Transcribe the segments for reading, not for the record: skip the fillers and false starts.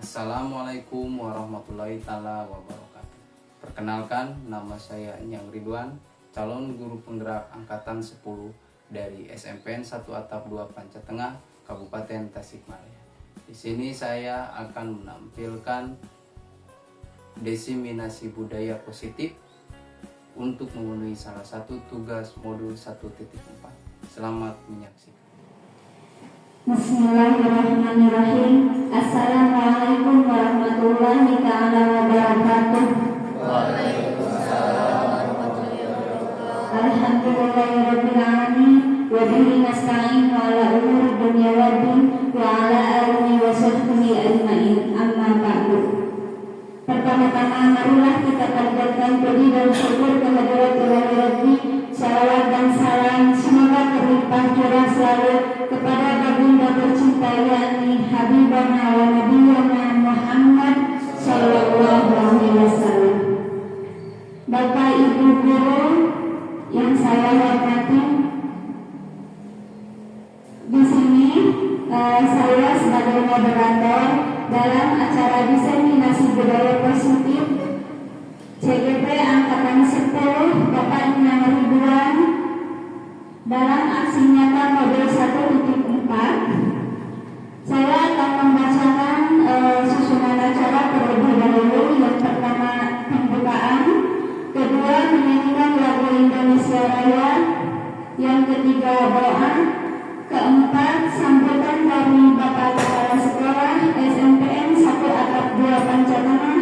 Assalamualaikum warahmatullahi taala wabarakatuh. Perkenalkan, nama saya Nyang Ridwan, calon guru penggerak angkatan 10 dari SMPN 1 Atap 2 Panca Tengah, Kabupaten Tasikmalaya. Di sini saya akan menampilkan diseminasi budaya positif untuk memenuhi salah satu tugas modul 1.4. Selamat menyaksikan. Bismillahirrahmanirrahim. Assalamualaikum warahmatullahi taala wabarakatuh. Waalaikumsalam warahmatullahi wabarakatuh. Alhamdulillahirabbil alamin wa bihi nasta'in ala umuri dunya waddin wa ala alihi wa sahbihi ajmain. Amma ba'du. Pertama-tama marilah kita panjatkan puji dan syukur kehadirat Ilahi Rabbi. Salawat dan salam semoga terlimpah curah selalu kepada baginda tercinta yakni Habibana wa Nabiyana Muhammad sallallahu alaihi wasallam. Bapak Ibu guru yang saya hormati, di sini saya sebagai moderator dalam acara diseminasi budaya positif CGP Angkatan 10 Bapak Nyang Ridwan dalam aksi nyata modul 1.4. Saya akan membacakan susunan acara terlebih dahulu. Yang pertama pembukaan, kedua menyanyikan lagu Indonesia Raya, yang ketiga doa, keempat sambutan dari Bapak Kepala Sekolah SMPN 1 Atap 2 Panca Tengah,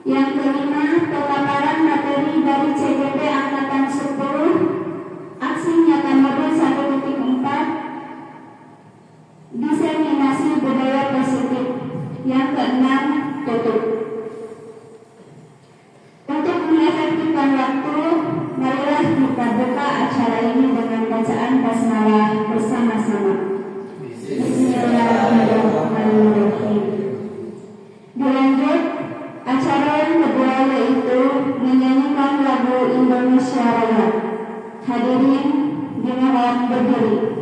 yang kelima pemaparan materi dari CGP Angkatan 10 aksi nyata modul 1.4 diseminasi budaya positif, yang keenam tutup. Untuk mengefektifkan waktu, marilah kita buka acara ini dengan bacaan basmalah bersama-sama. Bismillahirrahmanirrahim. Dilanjut acara yang kedua, yaitu menyanyikan lagu Indonesia Raya. Hadirin dimohon berdiri.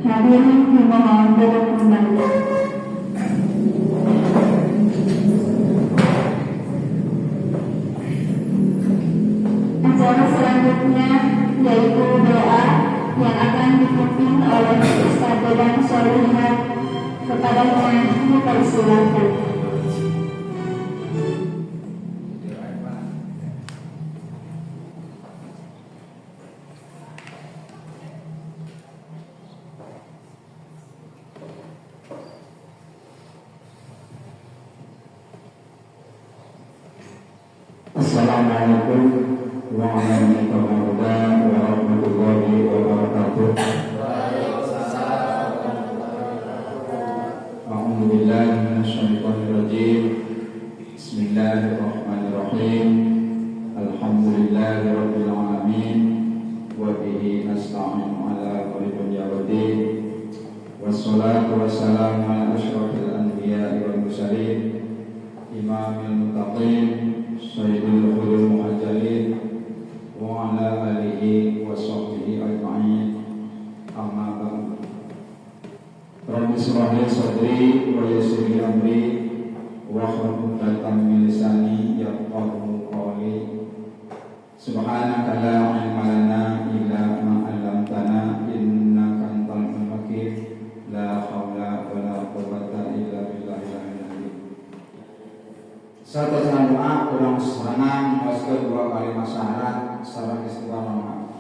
Hadirin dimohon duduk kembali. Acara selanjutnya yaitu doa yang akan dipimpin oleh Ustaz Dedan Solihat. Kepadanya dipersilakan. Assalamualaikum warahmatullahi wabarakatuh. A'udzubillahi minasyaitonirrajim. Bismillahirrahmanirrahim. Alhamdulillahirabbil alamin wa bihi nasta'inu ala umuri dunya waddin. Wassalatu wassalamu ala asyrafil anbiya'i wal mursalin imamil muttaqin sayyidil khulul muhajjalin wa ala alihi wa sahbihi ajma'in. Amma ba'du. Rabbi shrah li sadri wa yassir li amri wahlul 'uqdatam min lisani yafqahu qawli. Subhanaka la ilma lana illa ma 'allamtana innaka antal alimul hakim. La haula wa la quwwata illa billahil aliyyil. Satu salam doa ulang serangan masuk dua kali masyarat sarang istiqamah.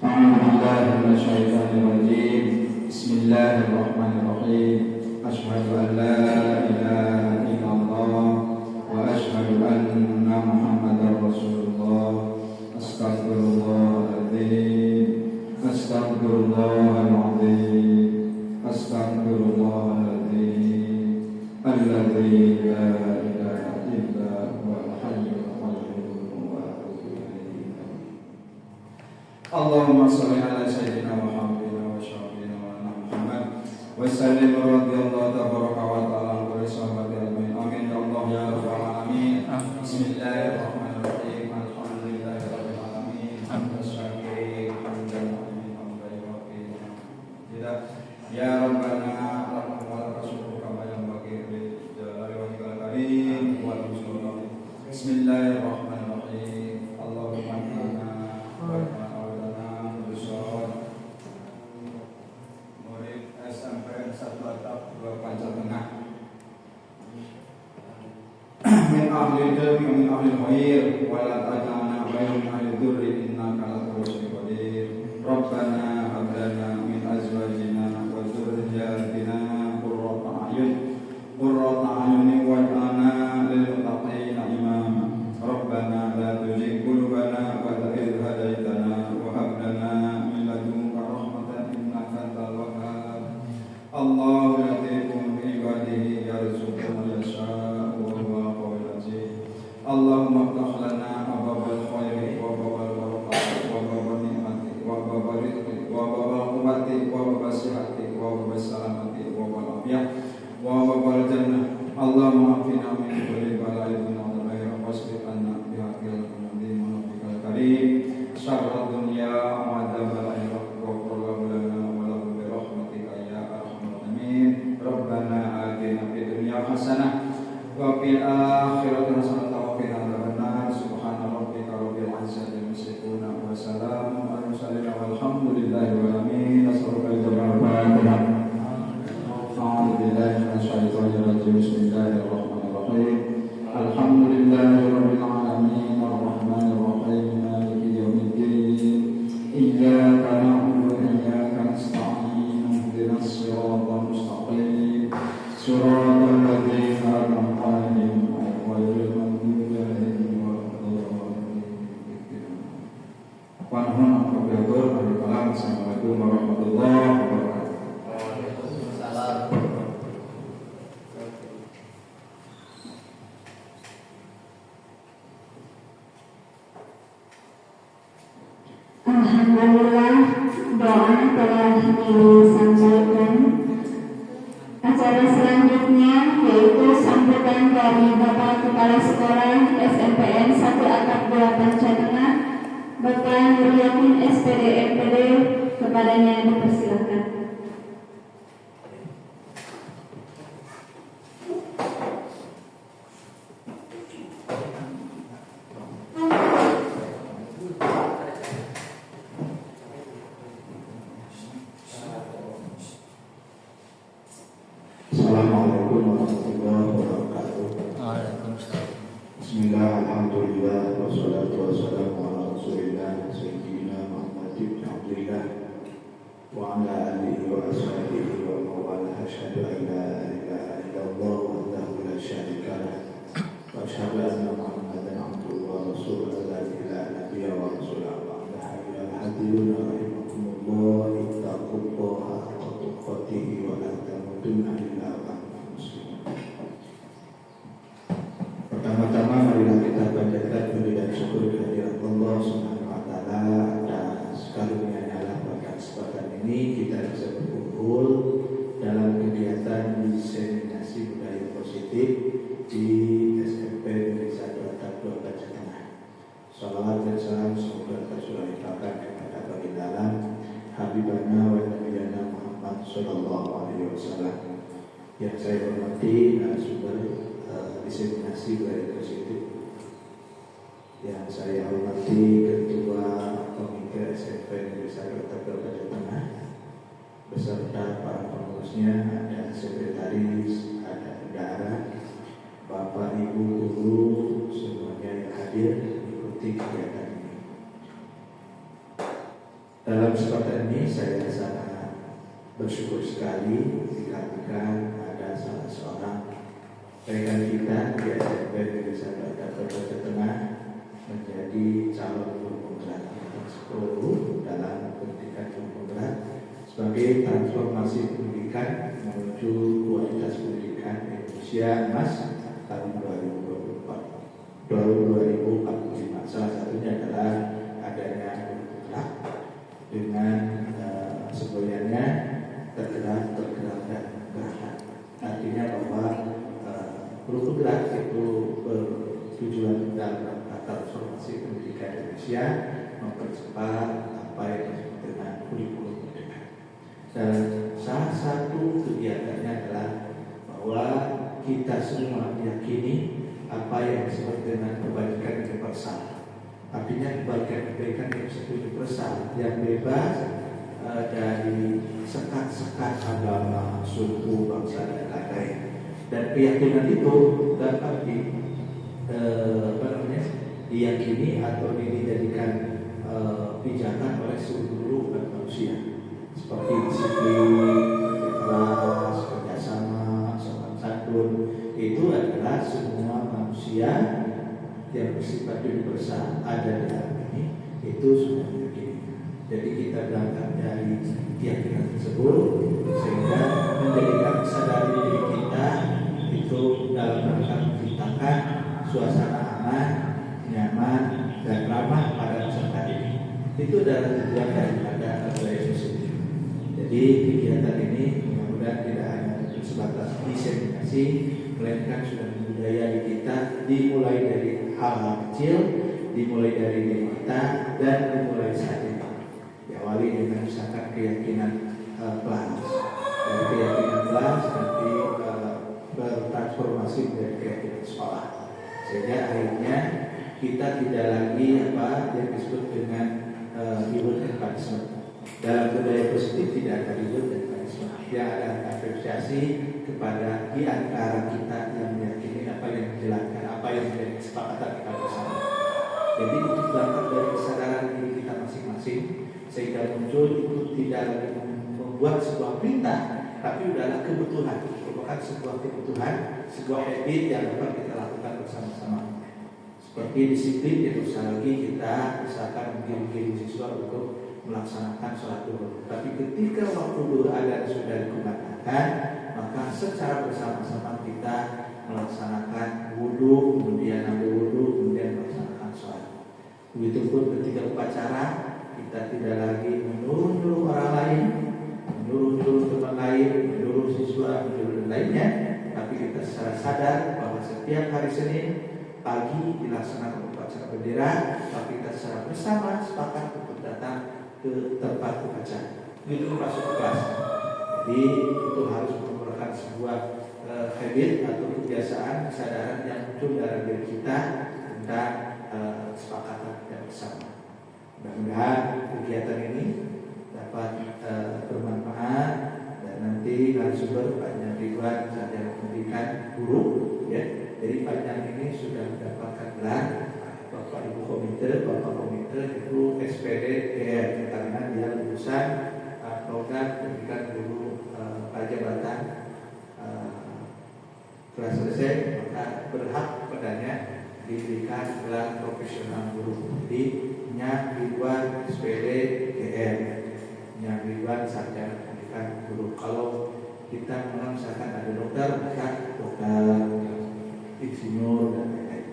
A'udzubillahi minasyaitonirrajim. Bismillahirrahmanirrahim. Asyhadu an la ilaha illallah wa asyhadu anna Muhammadar Rasulullah. Astagfirullahaladzim. Astagfirullahaladzim. Astagfirullahaladzim. Alladzi la ilaha illa huwal hayyul qayyum wa atubu ilaih. Allahumma shalli ala sayyidina Muhammadin wa syafiina wa Muhammad wa sallim radhiyallahu tabaraka wa ta'ala wa sahabati ajmain. Amin ya Allah ya rabbal alamin. Bismillahirrahmanirrahim. Alhamdulillahi rabbil alamin. Hamdasyakir hamdan ya Rabbana wa rasuluk kama yang bagi jalali wa karim wa rasulullah. Bismillahirrahmanirrahim. Allahumma inna wa ta'ala bersolat murid SMP 1 atap 2 Panca Tengah min ahli ilmi min ahli khair wa la taj'alna min ahli dzurri innaka la tawwabur qadir. Rabbana hab lana min azwajina Jatina qurrata a'yun waj'alna lil muttaqina imama. Rabbana la tuzigh qulubana ba'da idh hadaytana wa hab lana min ladunka rahmatan innaka antal wahhab. Allahu latifun bi ibadihi yarzuqu man yasha'u wa huwa qawiyul aziz. Allahumma iftah lana abwaabal khairi wa abwaabal barakati wa abwaabal ni'mati wa abwaabal rizqi wa abwaabal quwwati wa abwaabal sihhati wa abwaabal salamati wa abwaabal afiyah wa abwaabal jannah. Allahumma afina min kulli bala'in wa dhurrin wasrif anna bihaqqil mu'min wa bikal karim syarrad dunya wa adzabal akhirah wa qul lana wa lahum bi rahmatika ya arhamar rahimin. Rabbana atina fid dunya hasanah wa fil akhirati hasanah wa qina adzabannar. Subhana rabbika rabbil izzati amma yasifun wa salamun alal mursalin walhamdulillahi rabbil alamin. Assalamualaikum. A'udzubillahi minasyaitonirrajim. Bismillahirrahmanirrahim. Alhamdulillahirabbil alamin arrahmanir rahim maliki yaumiddin. Iyyaka na'budu wa iyyaka nasta'in. Ihdinas siratal mustaqim. Siratal ladzina an'amta 'alaihim ghairil maghdubi 'alaihim waladdallin. Assalamualaikum warahmatullahi wabarakatuh. Alhamdulillah, doa telah disampaikan. Acara selanjutnya yaitu sambutan dari Bapak Kepala Sekolah SMPN 1 Atap 2 Panca Tengah, Bapak Nuryatin SPD MPD. Kepadanya dipersilakan. Assalamualaikum warahmatullahi wabarakatuh. Waalaikumsalam. Bismillah, alhamdulillah, wassalatu wassalamu ala rasulillah sayyidina Muhammad ibn Abdillah wa ala alihi wa ashabihi wa mawala. Asyhadu an la ilaha illallah wahdahu la syarika lah wa asyhadu anna Muhammadan abduhu wa ورسوله الذي لا نبي ورسول بعده. أيها الحاضرون رحمكم الله اتقوا الله حق تقاته ولا تموتن إلا وأنتم مسلمون. Pertama-tama marilah kita panjatkan puji dan syukur kehadirat Allah Subhanahu wa taala atas karunia-Nya pada kesempatan ini kita bisa berkumpul dalam kegiatan diseminasi budaya positif di SMP Negeri 1 Atap 2 Banjar Tengah. Salawat dan salam semoga tercurah limpahkan kepada baginda Habibana wa Nabiyana Muhammad sallallahu alaihi wasallam. Yang saya hormati narasumber diseminasi budaya positif, yang saya hormati Ketua Komite SMP Negeri 1 Atap 2 Banjar Tengah beserta para pengurusnya, ada sekretaris, ada bendahara, Bapak Ibu guru semuanya yang hadir ikuti kegiatan ini. Dalam kesempatan ini saya sangat bersyukur sekali dikarenakan ada salah seorang rekan kita di SMP Negeri 1 Atap 2 Banjar Tengah menjadi calon guru penggerak angkatan 10 dalam pendidikan guru penggerak sebagai transformasi pendidikan menuju kualitas pendidikan Indonesia Emas tahun 2045. Salah satunya adalah adanya guru penggerak dengan semboyannya tergerak dan gerakan. Artinya bahwa guru penggerak itu bertujuan dalam transformasi pendidikan Indonesia mempercepat apa yang disebut dengan kurikulum merdeka. Dan salah satu kegiatannya adalah bahwa kita semua meyakini apa yang disebut dengan kebajikan universal. Artinya kebaikan yang disebut universal yang bebas dari sekat-sekat agama, suku, bangsa dan lain-lain. Dan keyakinan itu dapat diyakini atau dijadikan pijakan oleh seluruh umat manusia, seperti disiplin, keras, kerjasama, sopan santun. Itu adalah semua manusia yang bersifat universal ada di dalam ini. Itu sudah begini. Jadi kita berangkat dari keyakinan tersebut sehingga menjadikan kesadaran diri kita itu dalam rangka menciptakan suasana aman, nyaman, dan ramah pada peserta ini. Itu adalah tujuan daripada budaya positif. Jadi kegiatan ini mudah-mudahan tidak hanya sebatas diseminasi, melainkan sudah budaya di kita, dimulai dari hal-hal kecil, dimulai dari diri kita, dan dimulai saat ini. Diawali dengan misalkan keyakinan kelas. Dari keyakinan kelas nanti bertransformasi menjadi keyakinan sekolah. Sehingga akhirnya kita tidak lagi yang disebut dengan reward and punishment. Dalam budaya positif tidak ada reward dan punishment. Yang ada apresiasi kepada di antara kita yang meyakini apa yang dijelaskan, apa yang menjadi kesepakatan kita bersama. Jadi itu berangkat dari kesadaran diri kita masing-masing sehingga muncul itu tidak lagi membuat sebuah perintah, tapi adalah kebutuhan, merupakan sebuah kebutuhan, sebuah habit yang dapat kita lakukan bersama-sama. Seperti disiplin, itu lagi kita misalkan menggiring siswa untuk melaksanakan sholat duhur. Tapi ketika waktu duhur adzan sudah dikumandangkan, maka secara bersama-sama kita melaksanakan wudhu, kemudian ambil wudhu, kemudian melaksanakan sholat. Begitupun ketika upacara, kita tidak lagi menyuruh orang lain, menyuruh teman lain, menyuruh siswa, menyuruh lainnya, tapi kita secara sadar bahwa setiap hari Senin pagi dilaksanakan upacara bendera, tapi kita secara bersama sepakat untuk datang ke tempat upacara. Itu masuk ke kelas. Jadi itu harus merupakan sebuah habit atau kebiasaan, kesadaran yang muncul dari diri kita tentang kesepakatan kita bersama. Mudah-mudahan kegiatan ini dapat bermanfaat dan nanti narasumber Pak Ridwan Sarjana Pendidikan Guru, ya. Jadi Pak ini sudah mendapatkan gelar Bapak Ibu Komite, Bapak Komite itu SPD GR karena dia lulusan program pendidikan guru prajabatan telah selesai, maka berhak padanya diberikan gelar profesional guru. Jadi Nya Ridwan SPD GR, Nya Ridwan Sarjana Pendidikan Guru. Kalau kita mengenal misalkan ada dokter, maka dokter, insinyur dan lain-lain.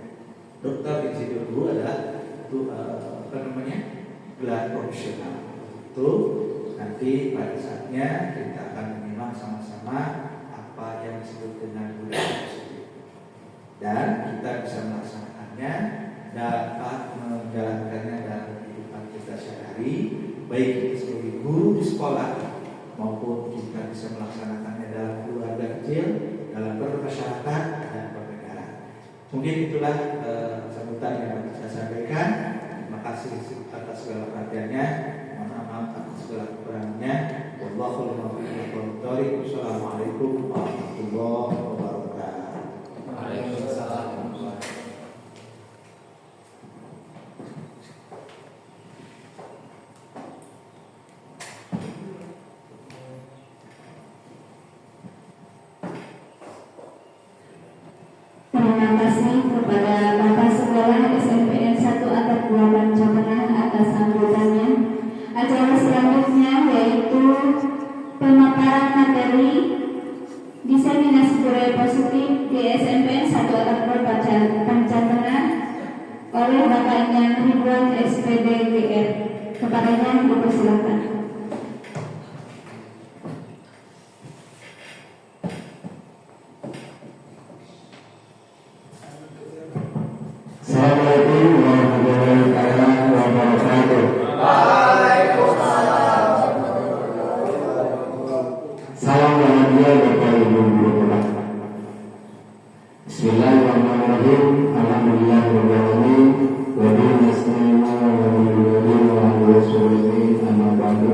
Dokter, insinyur guru adalah itu gelar profesional. Itu nanti pada saatnya kita akan menyimak sama-sama apa yang disebut dengan budaya positif, dan kita bisa melaksanakannya, dapat menjalankannya dalam kehidupan kita sehari-hari, baik kita sebagai guru di sekolah maupun kita bisa melaksanakannya dalam keluarga kecil, dalam bermasyarakat dan bernegara. Mungkin itulah sambutan yang dapat saya sampaikan. Terima kasih atas segala perhatiannya. Mohon maaf atas segala kekurangannya. Wallahul muwaffiq. Wassalamualaikum warahmatullahi wabarakatuh. Waalaikumsalam. Terima kasih kepada Bapak Sekolah SMPN 1 Atap 2 Pancomenang atas sambutannya. Acara selanjutnya yaitu pemaparan materi diseminasi budaya positif di SMPN 1 Atap 2 Pancomenang oleh Bapak Nya Ridwan SPD GR. Kepadanya dipersilakan. Assalamualaikum warahmatullahi wabarakatuh. Salam bahagia Bapak Ibu guru. Bismillahirrahmanirrahim. Alhamdulillahirabbil alamin. Wa bihi nasta'inu wa bihi wa bihi amma ba'du.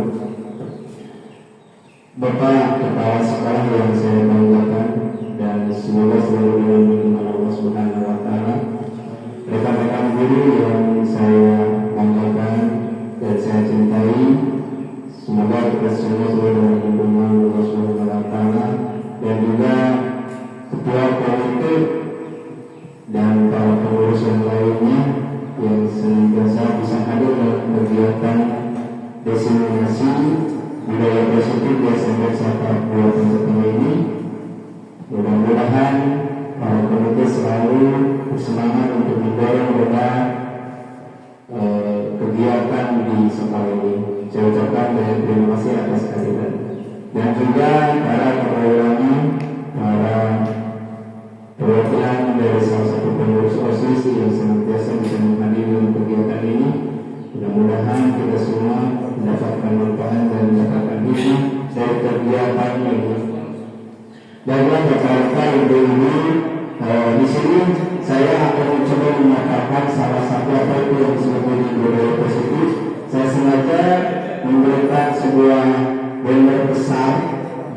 Bapak Kepala Sekolah yang saya banggakan dan semoga selalu dilindungi Allah Subhanahu wa taala. Rekan-rekan guru yang saya banggakan dan saya cintai, semoga kita semua selalu dalam lindungan Allah Subhanahu wa taala, dan juga ketua komite dan para pengurus yang lainnya yang senantiasa bisa hadir dalam kegiatan diseminasi budaya positif di SMP 1 2 Pancomenang ini. Mudah-mudahan para komite selalu bersemangat untuk mendorong roda kegiatan di sekolah ini. Saya ucapkan banyak terima kasih atas kehadiran, dan juga para perwakilan, para perwakilan dari salah satu pengurus OSIS yang senantiasa bisa menghadiri dalam kegiatan ini. Mudah-mudahan kita semua mendapatkan manfaat dan mendapatkan hikmah dari kegiatan ini. Baiklah rekan-rekan ibu-ibu, di sini saya akan mencoba mengatakan salah satu apa itu yang disebut dengan budaya positif. Saya sengaja memberikan sebuah banner besar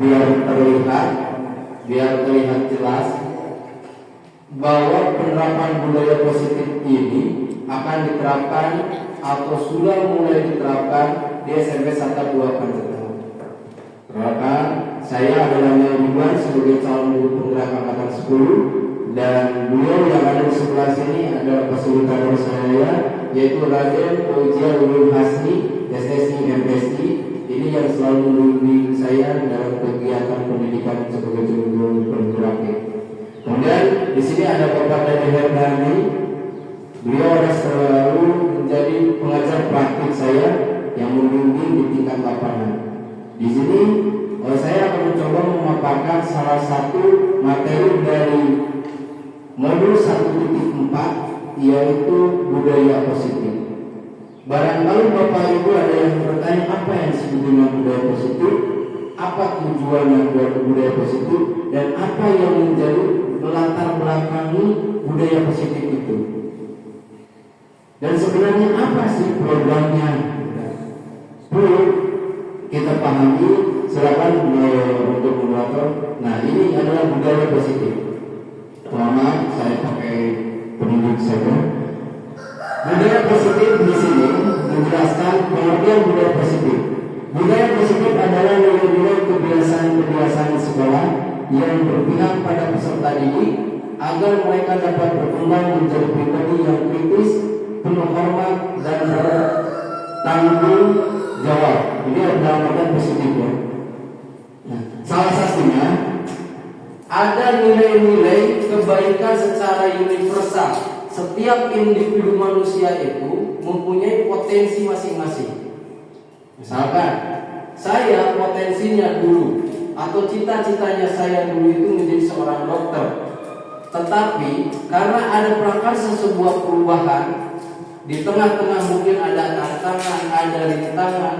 biar terlihat jelas bahwa penerapan budaya positif ini akan diterapkan atau sudah mulai diterapkan di SMP 1 2 Pancomenang. Perkenalkan, saya adalah Nya Ridwan sebagai calon guru penggerak angkatan 10, dan beliau yang ada di sebelah sini adalah fasilitator saya, yaitu Raden Fauzia Ulul Hasni SSI MSI. Ini yang selalu membimbing saya dalam kegiatan pendidikan sebagai guru penggerak. Kemudian di sini ada Bapak Dani Herdani. Beliau adalah selalu menjadi pengajar praktik saya yang membimbing di tingkat lapangan. Di sini saya akan mencoba memaparkan salah satu materi dari modul 1.4, yaitu budaya positif. Barangkali Bapak Ibu ada yang bertanya apa yang disebut dengan budaya positif, apa tujuannya budaya positif, dan apa yang menjadi latar belakangi budaya positif itu. Dan sebenarnya apa sih programnya? Perlu kita pahami. Silakan untuk moderator. Nah, ini adalah budaya positif. Maaf, saya pakai penunjuk saja. Budaya positif di sini menjelaskan pengertian budaya positif. Budaya positif adalah nilai-nilai kebiasaan-kebiasaan sekolah yang berpihak pada peserta didik agar mereka dapat berkembang menjadi pribadi yang kritis, penuh hormat dan bertanggung jawab. Ini adalah artian positifnya. Nah, salah satunya ada nilai-nilai kebaikan secara universal. Setiap individu manusia itu mempunyai potensi masing-masing. Misalkan saya potensinya dulu atau cita-citanya saya dulu itu menjadi seorang dokter. Tetapi karena ada prakarsa sebuah perubahan, di tengah-tengah mungkin ada tantangan, ada rintangan,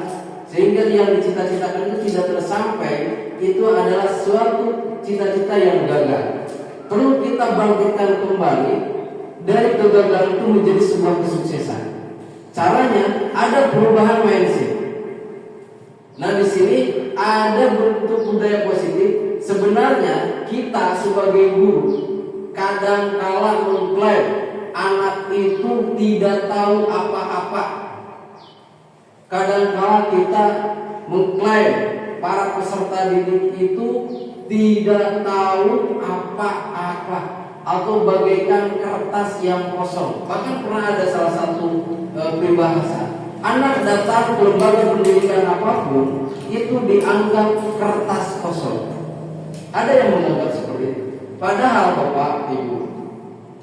sehingga yang dicita-citakan itu tidak tersampai. Itu adalah suatu cita-cita yang gagal. Perlu kita bangkitkan kembali dari kegagalan itu menjadi sebuah kesuksesan. Caranya ada perubahan mindset. Nah, di sini ada bentuk budaya positif. Sebenarnya kita sebagai guru kadang kala mengklaim anak itu tidak tahu apa-apa. Kadang kala kita mengklaim para peserta didik itu tidak tahu apa-apa atau bagaikan kertas yang kosong. Bahkan pernah ada salah satu peribahasa, anak datang ke lembaga pendidikan apapun itu dianggap kertas kosong. Ada yang menganggap seperti itu. Padahal Bapak Ibu,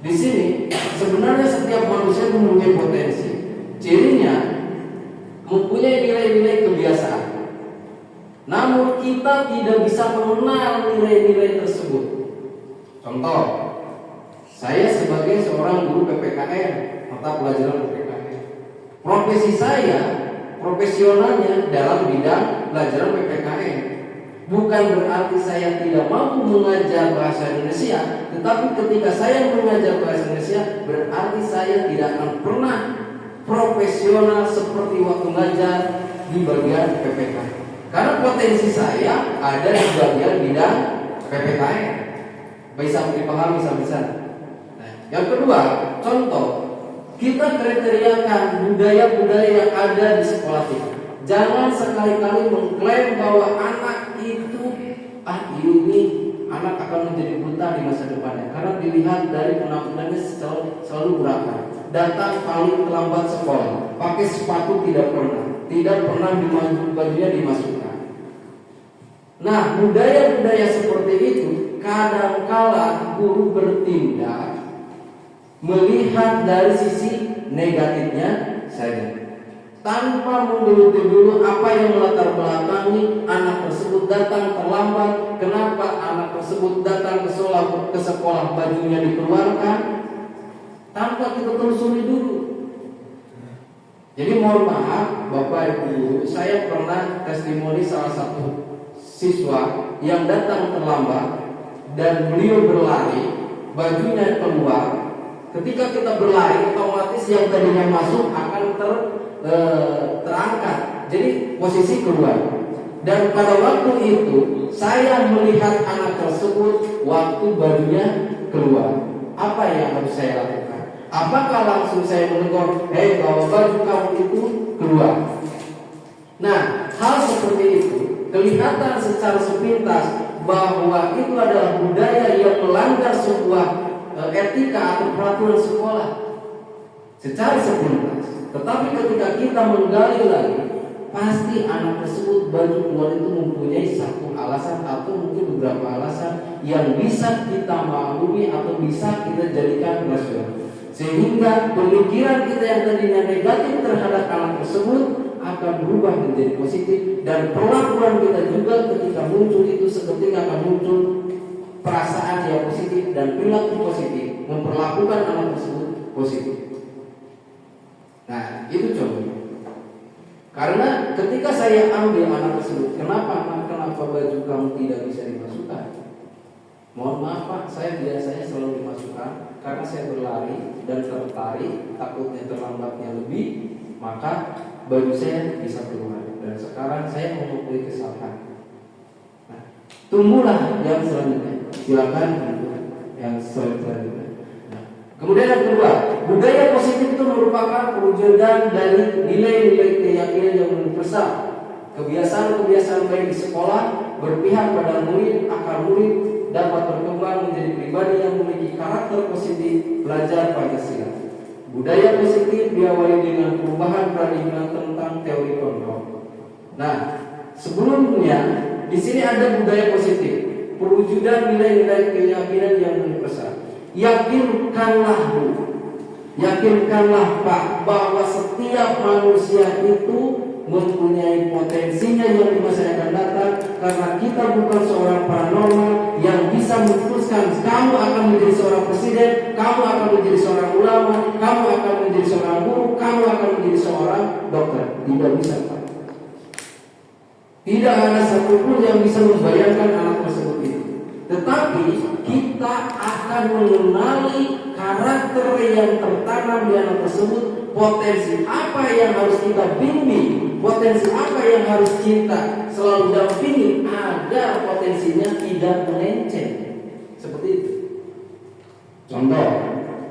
di sini sebenarnya setiap manusia mempunyai potensi. Cirinya mempunyai nilai-nilai kebiasaan. Namun kita tidak bisa mengenal nilai-nilai tersebut. Contoh, saya sebagai seorang guru PPKN, mata pelajaran PPKN. Profesi saya, profesionalnya dalam bidang pelajaran PPKN. Bukan berarti saya tidak mampu mengajar bahasa Indonesia, tetapi ketika saya mengajar bahasa Indonesia, berarti saya tidak akan pernah profesional seperti waktu mengajar di bagian PPKN. Karena potensi saya ada di bagian bidang PPKN. Bisa dipahami sampai sana. Nah, yang kedua, contoh, kita kriteriakan budaya-budaya yang ada di sekolah kita. Jangan sekali-kali mengklaim bahwa anak itu ini anak akan menjadi buta di masa depannya. Karena dilihat dari penampilannya selalu berakar. Datang paling terlambat sekolah, pakai sepatu tidak pernah bajunya dimasukkan. Nah, budaya-budaya seperti itu kadangkala guru bertindak melihat dari sisi negatifnya saja, tanpa menggeluti dulu apa yang melatar belakangi anak tersebut datang terlambat. Kenapa anak tersebut datang ke sekolah bajunya dikeluarkan, tanpa kita telusuri dulu. Jadi mohon maaf Bapak Ibu, saya pernah testimoni salah satu siswa yang datang terlambat dan beliau berlari, bajunya keluar. Ketika kita berlari, otomatis yang tadinya masuk akan terangkat, jadi posisi keluar. Dan pada waktu itu saya melihat anak tersebut waktu bajunya keluar. Apa yang harus saya lakukan? Apakah langsung saya menegur, bawa baju kamu itu keluar? Nah, hal seperti itu kelihatan secara sepintas bahwa itu adalah budaya yang melanggar sebuah etika atau peraturan sekolah secara sepintas. Tetapi ketika kita menggali lagi, pasti anak tersebut baju keluar itu mempunyai satu alasan atau mungkin beberapa alasan yang bisa kita maklumi atau bisa kita jadikan rasional. Sehingga pemikiran kita yang tadinya negatif terhadap anak tersebut akan berubah menjadi positif, dan perlakuan kita juga ketika muncul itu seketika akan muncul perasaan yang positif dan perilaku positif, memperlakukan anak tersebut positif. Nah, itu contohnya. Karena ketika saya ambil anak tersebut, kenapa baju kamu tidak bisa dimasukkan? Mohon maaf Pak, saya biasanya selalu dimasukkan karena saya berlari dan tertarik, takutnya terlambatnya lebih, maka baju saya bisa keluar. Dan sekarang saya mengakui kesalahan. Nah, tunggulah yang selanjutnya. Silakan yang selanjutnya. Nah, kemudian yang kedua, budaya positif itu merupakan perwujudan dari nilai-nilai keyakinan yang universal. Kebiasaan-kebiasaan baik di sekolah, berpihak pada murid, akar murid, dapat berkembang menjadi pribadi yang memiliki karakter positif, belajar Pancasila. Budaya positif diawali dengan perubahan paradigma tentang teori kontrol. Nah, sebelumnya di sini ada budaya positif, perwujudan nilai-nilai keyakinan yang universal. Yakinkanlah Pak bahwa setiap manusia itu mempunyai potensinya yang di masa yang akan datang, karena kita bukan seorang paranormal yang bisa memutuskan kamu akan menjadi seorang presiden, kamu akan menjadi seorang ulama, kamu akan menjadi seorang guru, kamu akan menjadi seorang dokter. Tidak bisa Pak. Tidak ada satupun yang bisa membayangkan anak tersebut itu. Tetapi kita akan mengenali karakter yang tertanam di anak tersebut, potensi apa yang harus kita bimbing, potensi apa yang harus kita selalu dampingi agar potensinya tidak melenceng. Seperti itu. Contoh,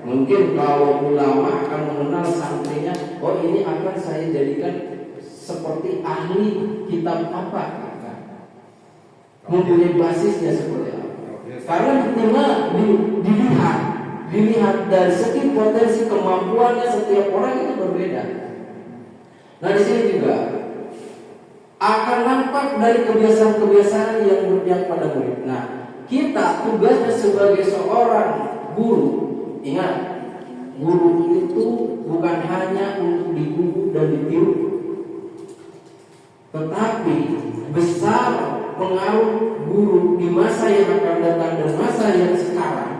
mungkin kalau ulama akan mengenal santrinya, oh ini akan saya jadikan seperti ahli kitab apa, mempunyai basisnya seperti apa. Karena dilihat dari segi potensi kemampuannya setiap orang itu berbeda. Nah di sini juga akan nampak dari kebiasaan-kebiasaan yang berpihak pada murid. Nah kita tugasnya sebagai seorang guru, ingat, guru itu bukan hanya untuk diguru dan ditiru, tetapi besar pengaruh guru di masa yang akan datang dan masa yang sekarang.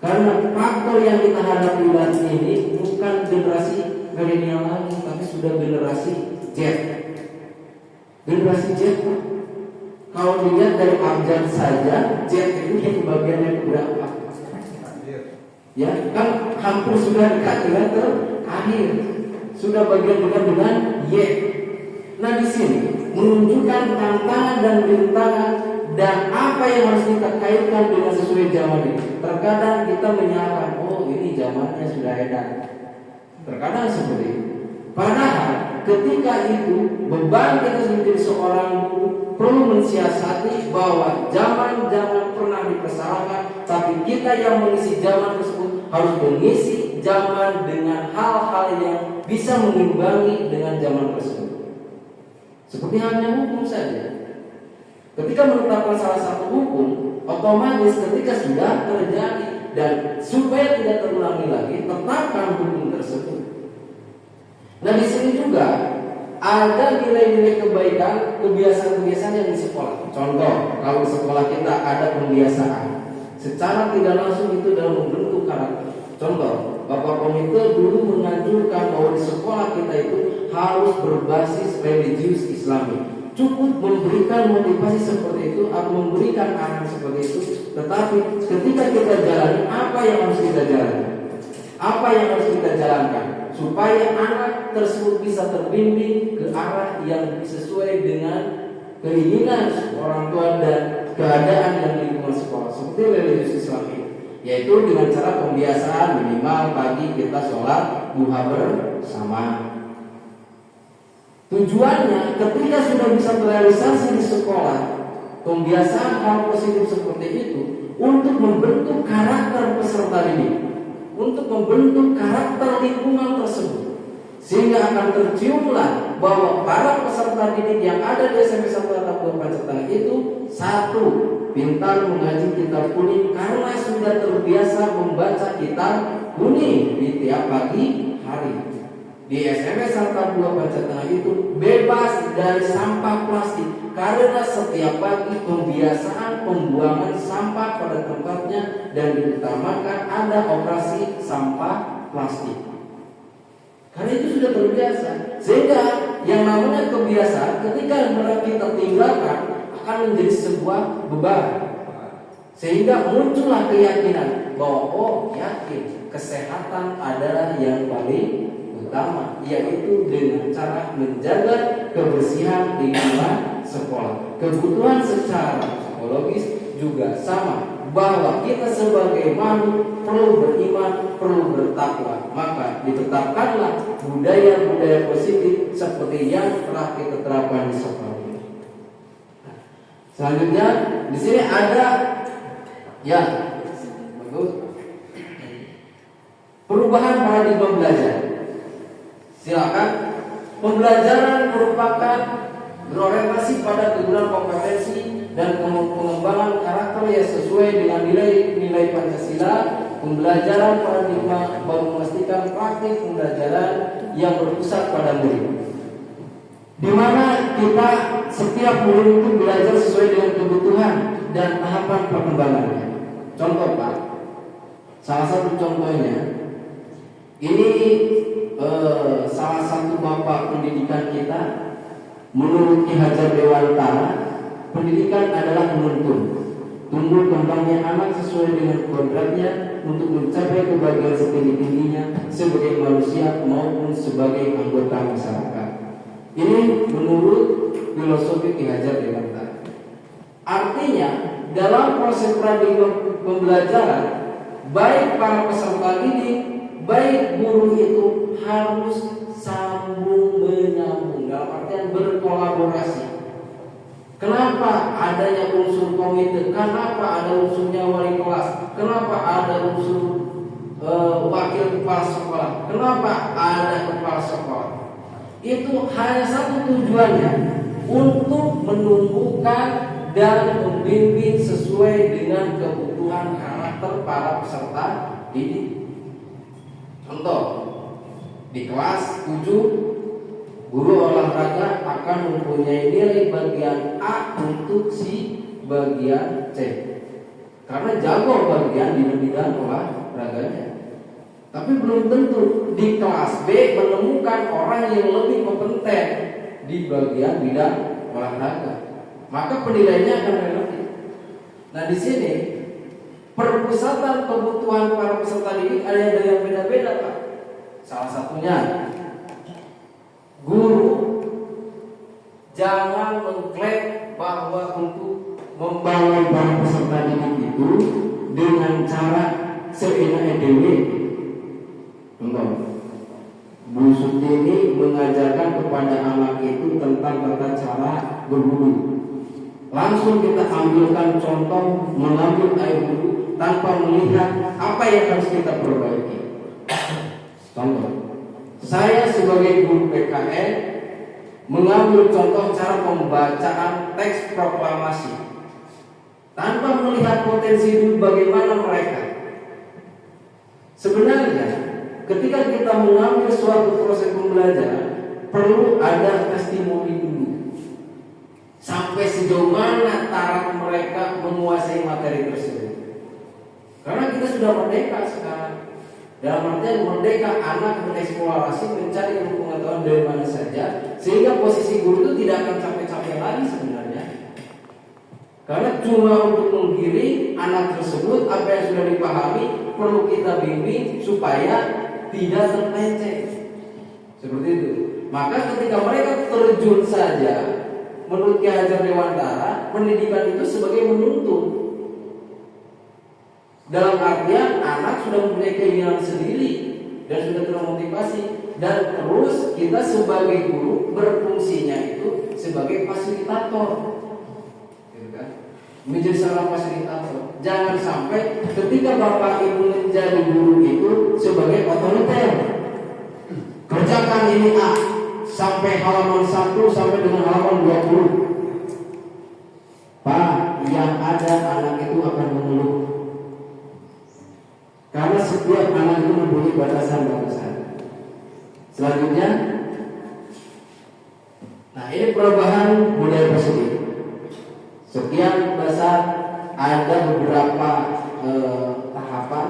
Karena faktor yang kita hadapi ini bukan generasi milenial lagi, tapi sudah generasi Z. Generasi Z, kalau dilihat dari abjad saja, Z itu yang bagian yang berapa? Ya, kan hampir sudah dekat dengan terakhir. Sudah bagian dengan Y. Nah di sini menunjukkan tantangan dan rintangan dan apa yang harus kita kaitkan dengan sesuai zaman ini. Terkadang kita menyalahkan, oh ini zamannya sudah edan. Terkadang seperti itu. Padahal ketika itu beban kita menjadi seorang guru perlu mensiasati bahwa zaman-zaman pernah dipersalahkan, tapi kita yang mengisi zaman tersebut harus mengisi zaman dengan hal-hal yang bisa mengimbangi dengan zaman tersebut. Seperti halnya hukum saja. Ketika menetapkan salah satu hukum, otomatis ketika sudah terjadi dan supaya tidak terulangi lagi, tetapkan hukum tersebut. Nah di sini juga ada nilai-nilai kebaikan, kebiasaan-kebiasaan yang di sekolah. Contoh, kalau di sekolah kita ada pembiasaan, secara tidak langsung itu dalam membentuk karakter. Contoh, Bapak Komite dulu menganjurkan bahwa di sekolah kita itu harus berbasis religius Islami. Cukup memberikan motivasi seperti itu atau memberikan arahan seperti itu. Tetapi ketika kita jalani, apa yang harus kita jalani? Apa yang harus kita jalankan? Supaya anak tersebut bisa terbimbing ke arah yang sesuai dengan keinginan orang tua dan keadaan yang di lingkungan sekolah. Seperti religius Islami, yaitu dengan cara pembiasaan minimal pagi kita sholat duha bersama. Tujuannya ketika sudah bisa terrealisasi di sekolah, pembiasaan hal positif seperti itu untuk membentuk karakter peserta didik, untuk membentuk karakter lingkungan tersebut, sehingga akan terciumlah bahwa para peserta didik yang ada di SMP 1 atap 2 Pancatengah itu, satu, pintar mengaji kitab kuning karena sudah terbiasa membaca kitab kuning di tiap pagi hari. Di SMP 1 atap 2 Pancatengah itu bebas dari sampah plastik karena setiap pagi pembiasaan pembuangan sampah pada tempatnya dan diutamakan ada operasi sampah plastik. Karena itu sudah terbiasa, sehingga yang namanya kebiasaan ketika kita tinggalkan akan menjadi sebuah beban, sehingga muncullah keyakinan bahwa oh yakin kesehatan adalah yang paling utama, yaitu dengan cara menjaga kebersihan di lingkungan sekolah. Kebutuhan secara psikologis juga sama, bahwa kita sebagai makhluk perlu beriman, perlu bertakwa. Maka ditetapkanlah budaya-budaya positif seperti yang telah kita terapkan di sekolah. Selanjutnya di sini ada Ya, bagus. Perubahan paradigma belajar. Silakan. Pembelajaran merupakan berorientasi pada kegunaan kompetensi dan pengembangan karakter yang sesuai dengan nilai-nilai Pancasila. Pembelajaran paradigma baru memastikan praktik pembelajaran yang berpusat pada murid, di mana kita setiap murid itu belajar sesuai dengan kebutuhan dan tahapan perkembangannya. Contoh Pak, salah satu contohnya ini salah satu bapak pendidikan kita, menurut Ki Hajar Dewantara, pendidikan adalah menuntun tumbuh kembangnya anak sesuai dengan kodratnya untuk mencapai kebahagiaan setinggi-tingginya sebagai manusia maupun sebagai anggota masyarakat. Ini menurut filosofi Ki Hajar Dewantara. Artinya dalam proses paradigma pembelajaran, baik para peserta didik, baik guru itu harus sambung menyambung, dalam artian berkolaborasi. Kenapa adanya unsur komite? Kenapa ada unsurnya wali kelas? Kenapa ada unsur wakil kepala sekolah? Kenapa ada kepala sekolah? Itu hanya satu tujuannya, untuk menumbuhkan dan membimbing sesuai dengan kebutuhan karakter para peserta didik. Contoh, di kelas 7 guru olahraga akan mempunyai nilai bagian A untuk si bagian C, karena jago bagian di bidang olahraganya. Tapi belum tentu di kelas B menemukan orang yang lebih kompeten di bagian bidang olahraga, maka penilaiannya akan relatif. Nah di sini perpusatan kebutuhan para peserta didik ada yang beda-beda Pak. Salah satunya, guru jangan mengklaim bahwa untuk membangun para peserta didik itu dengan cara seenaknya dewe. Contoh, Bu Sutini mengajarkan kepada anak itu tentang tata cara berwudu. Langsung kita ambilkan contoh mengambil air wudu tanpa melihat apa yang harus kita perbaiki. Contoh, saya sebagai guru PKN mengambil contoh cara pembacaan teks proklamasi tanpa melihat potensi dulu bagaimana mereka. Sebenarnya ketika kita mengambil suatu proses pembelajaran perlu ada testimoni dulu, sampai sejauh mana taraf mereka menguasai materi tersebut. Karena kita sudah merdeka sekarang. Dalam artian merdeka anak mengeksplorasi, mencari ilmu pengetahuan dari mana saja, sehingga posisi guru itu tidak akan capek-capek lagi sebenarnya. Karena cuma untuk menggiring anak tersebut, apa yang sudah dipahami perlu kita bimbing supaya tidak terpencet. Seperti itu. Maka ketika mereka terjun saja, menurut Ki Hajar Dewantara, pendidikan itu sebagai menuntun. Dalam artian anak sudah mempunyai keinginan sendiri dan sudah termotivasi, dan terus kita sebagai guru berfungsinya itu sebagai fasilitator, gitu kan? Menjadi seorang fasilitator. Jangan sampai ketika bapak ibu menjadi guru itu sebagai otoriter. Kerjakan ini A sampai halaman 1 sampai dengan halaman 20. Pak, yang ada anak itu akan mengeluh. Karena setiap anak itu mempunyai batasan-batasan. Selanjutnya, nah ini perubahan budaya positif. Sekian besar, ada beberapa tahapan.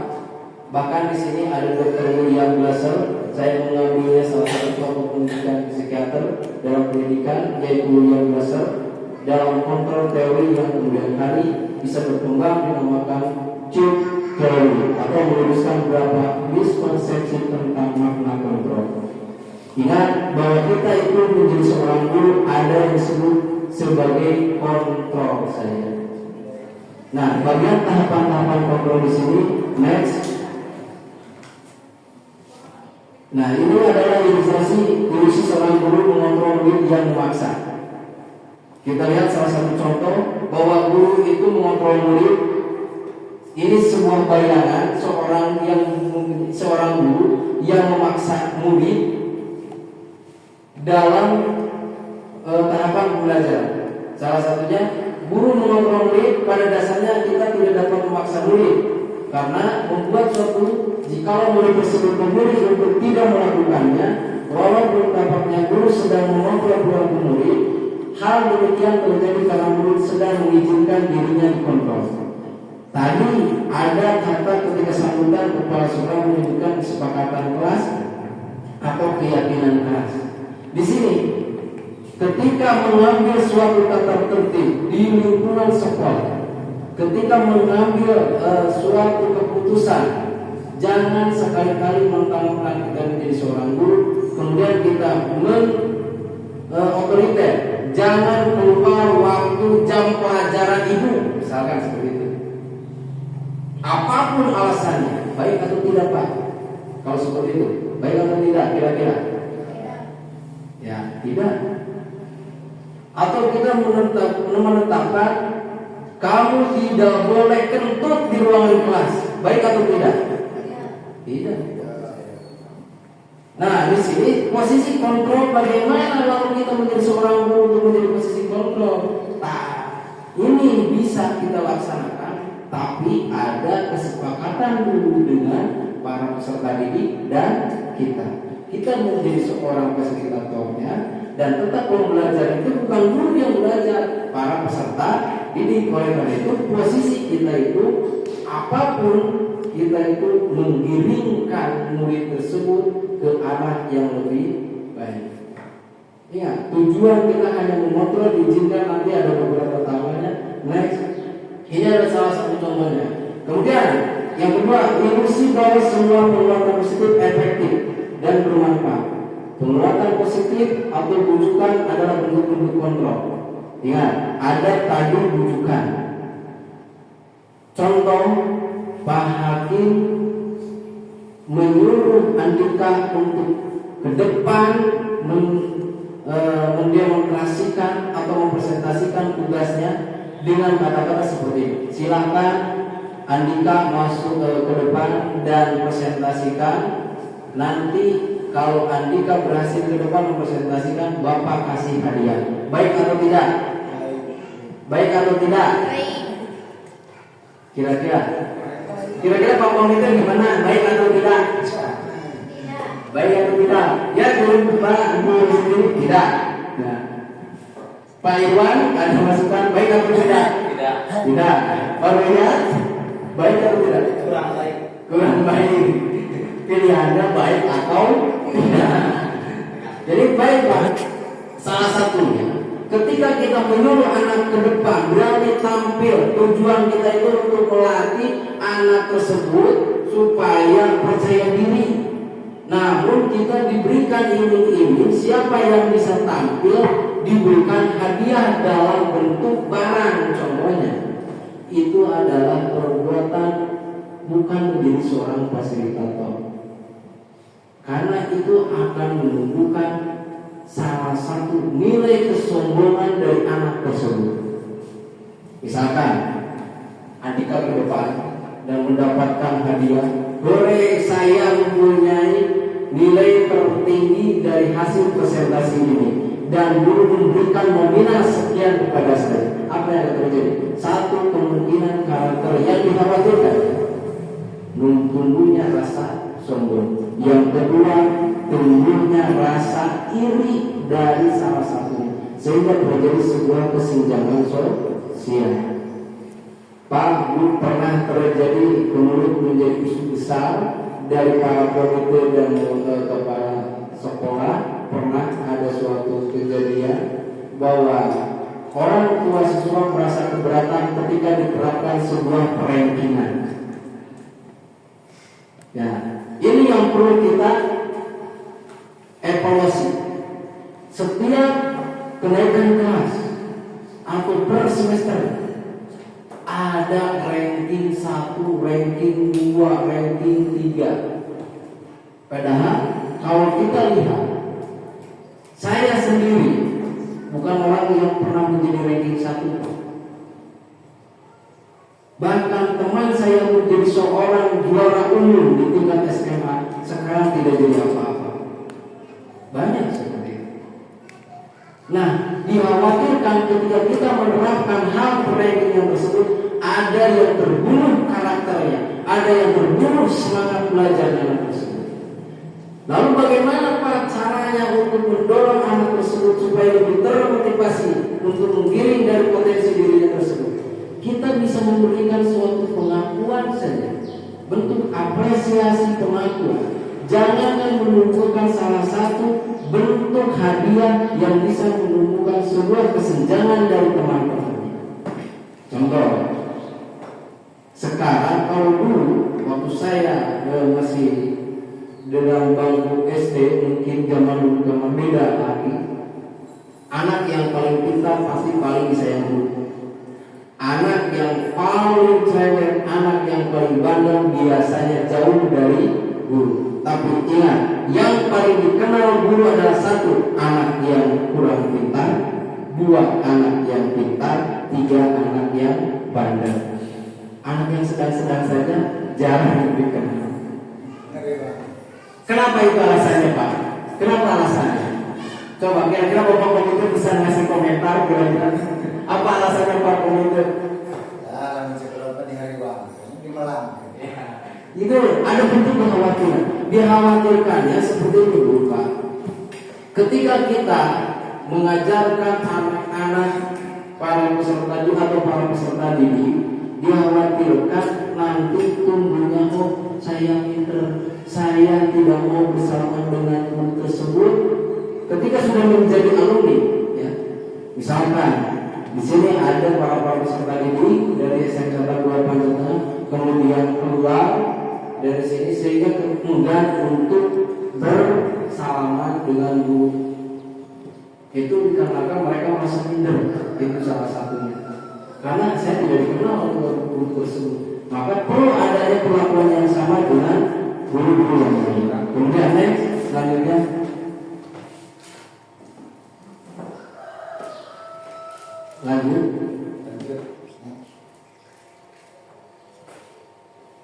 Bahkan di sini ada Dr. William Glasser. Saya mengambilnya salah satu tokoh pendidikan psikiater dalam pendidikan, yaitu William Glasser. Dalam kontrol teori yang kemudian hari bisa berkembang dinamakan Chip Theory, atau meluruskan beberapa miskonsepsi tentang makna kontrol. Ingat bahwa kita itu menjadi seorang guru ada yang disebut sebagai kontrol saya. Nah, bagian tahapan-tahapan kontrol di sini, next. Nah, ini adalah ilustrasi seorang guru mengontrol murid yang memaksa. Kita lihat salah satu contoh bahwa guru itu mengontrol murid Ini sebuah bayangan seorang guru yang memaksa murid dalam tahapan belajar. Salah satunya guru mengontrol murid. Pada dasarnya kita tidak dapat memaksa murid, karena membuat suatu jika murid tersebut memilih untuk tidak melakukannya, walaupun tampaknya guru sedang mengontrol perilaku murid, hal demikian terjadi karena murid sedang mengizinkan dirinya dikontrol. Tadi ada kata ketika sambutan kepala sekolah menunjukkan kesepakatan kelas atau keyakinan kelas. Di sini, ketika mengambil suatu tata tertib di lingkungan sekolah, ketika mengambil suatu keputusan, jangan sekali-kali mentang-mentang kita menjadi seorang guru, kemudian kita otoriter. Jangan keluar waktu jam pelajaran ibu, misalkan seperti itu. Apapun alasannya, baik atau tidak Pak? Kalau seperti itu, baik atau tidak kira-kira? Ya, tidak. Atau kita menetapkan kamu tidak boleh kentut di ruangan kelas, baik atau tidak? Tidak. Nah, di sini posisi kontrol bagaimana kalau kita menjadi seorang guru untuk menjadi posisi kontrol? Nah, ini bisa kita laksanakan, tapi ada kesepakatan dulu dengan para peserta didik dan kita. Kita menjadi seorang fasilitatornya, dan tetap pembelajar itu bukan guru yang belajar, para peserta didik. Oleh karena itu posisi kita itu apapun, kita itu menggiringkan murid tersebut ke arah yang lebih baik. Ya, tujuan kita hanya mengontrol, diizinkan, nanti ada beberapa tahapannya. Next, ini adalah salah satu contohnya. Kemudian yang kedua, ilusi bahwa semua penguatan positif efektif dan bermanfaat. Penguatan positif atau bujukan adalah bentuk-bentuk kontrol. Ingat, ada tadi bujukan. Contoh, Pak Hakim menyuruh Andika untuk ke depan mendemonstrasikan atau mempresentasikan tugasnya dengan kata-kata seperti ini. Silakan Andika masuk ke depan dan presentasikan. Nanti kalau Andika berhasil ke depan mempresentasikan, Bapak kasih hadiah. Baik atau tidak? Baik atau tidak? Kira-kira Pak Komite gimana? Baik atau tidak? Baik atau tidak? Ya, turun Pak sendiri tidak. Nah, Pak Irwan ada masukan baik atau tidak? Tidak. Pak Riyad, baik atau tidak? Kurang baik. Pilihannya baik atau tidak. Jadi baik Pak. Salah satunya, ketika kita menyuruh anak ke depan berani tampil, tujuan kita itu untuk melatih anak tersebut supaya percaya diri. Namun kita diberikan iming-iming, siapa yang bisa tampil diberikan hadiah dalam bentuk barang. Contohnya, itu adalah perbuatan bukan menjadi seorang fasilitator, karena itu akan menumbuhkan salah satu nilai kesombongan dari anak tersebut. Misalkan Andika ke depan dan mendapatkan hadiah, "Hore, saya mempunyai nilai tertinggi dari hasil presentasi ini dan guru memberikan nominal sekian kepada saya." Apa yang akan terjadi? Satu, kemungkinan karakter yang dikhawatirkan, tumbuhnya rasa sombong. Yang kedua, tumbuhnya rasa iri dari salah satunya, sehingga terjadi sebuah kesenjangan sosial. Pak, pernah terjadi kemudian menjadi isu besar dari para komite dan kepala sekolah. Pernah ada suatu kejadian bahwa orang tua siswa merasa keberatan ketika diterapkan sebuah perankingan. Ya, ini yang perlu kita evaluasi. Setiap kenaikan kelas atau per semester ada ranking 1, ranking 2, ranking 3. Padahal kalau kita lihat, saya sendiri bukan orang yang pernah menjadi ranking 1. Bahkan teman saya seorang juara umum di tingkat SMA sekarang tidak jadi apa-apa. Banyak seperti itu. Nah, dikhawatirkan ketika kita menerapkan hal yang tersebut, ada yang terbunuh karakternya, ada yang terbunuh semangat belajarnya tersebut. Lalu bagaimana Pak caranya untuk mendorong anak tersebut supaya lebih termotivasi untuk menggiring dari potensi dirinya tersebut? Kita bisa memberikan suatu pengakuan saja, bentuk apresiasi pengakuan. Jangan menunjukkan salah satu bentuk hadiah yang bisa menumbuhkan sebuah kesenjangan dari teman-teman. Contoh, sekarang kalau dulu waktu saya masih dalam bangku SD, mungkin zaman beda lagi. Anak yang paling pintar pasti paling disayang guru. Anak yang paling cerewet, anak yang paling bandel biasanya jauh dari guru. Tapi ingat, yang paling dikenal guru adalah satu, anak yang kurang pintar, dua, anak yang pintar, tiga, anak yang bandel. Anak yang sedang-sedang saja jarang dikenal. Kenapa itu alasannya Pak? Kenapa alasannya? Coba kira-kira Bapak Komite bisa ngasih komentar kira-kira apa alasannya Pak Komite? Di hari bang, di malam. Itu ada bentuk kekhawatiran. Dikhawatirkannya seperti itu Pak. Ketika kita mengajarkan anak-anak para peserta didik atau para peserta didik, dikhawatirkan nanti tumbuhnya saya pinter, saya tidak mau bersama dengan guru tersebut. Ketika sudah menjadi alumni, ya, misalkan di sini ada para peserta didik dari SMK 2 Panjang, kemudian keluar dari sini sehingga kemudian untuk bersalaman dengan guru. Itu dikarenakan mereka merasa minder, itu salah satunya. Karena saya tidak dikenal dengan guru tersebut, maka perlu adanya perlakuan yang sama dengan guru-guru yang lain. Kemudian next, selanjutnya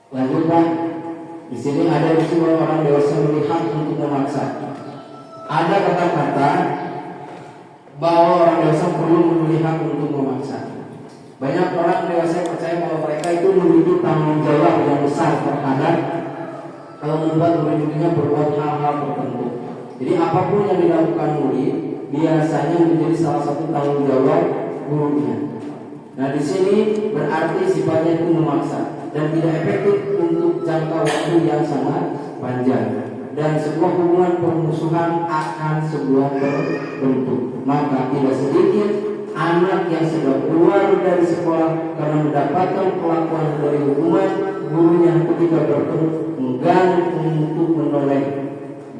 lanjut Pak. Di sini ada istilah orang dewasa melihat untuk memaksa. Ada kata-kata bahwa orang dewasa perlu melihat untuk memaksa. Banyak orang dewasa percaya bahwa mereka itu memiliki tanggung jawab yang besar terhadap kalau membuat murid-muridnya berbuat hal-hal tertentu. Jadi apapun yang dilakukan murid biasanya menjadi salah satu tanggung jawab gurunya. Nah di sini berarti sifatnya itu memaksa dan tidak efektif untuk jangka waktu yang sangat panjang, dan sebuah hubungan permusuhan akan sebuah terbentuk. Maka tidak sedikit anak yang sudah keluar dari sekolah karena mendapatkan perlakuan dari hukuman gurunya ketika bertemu enggan untuk menoleh,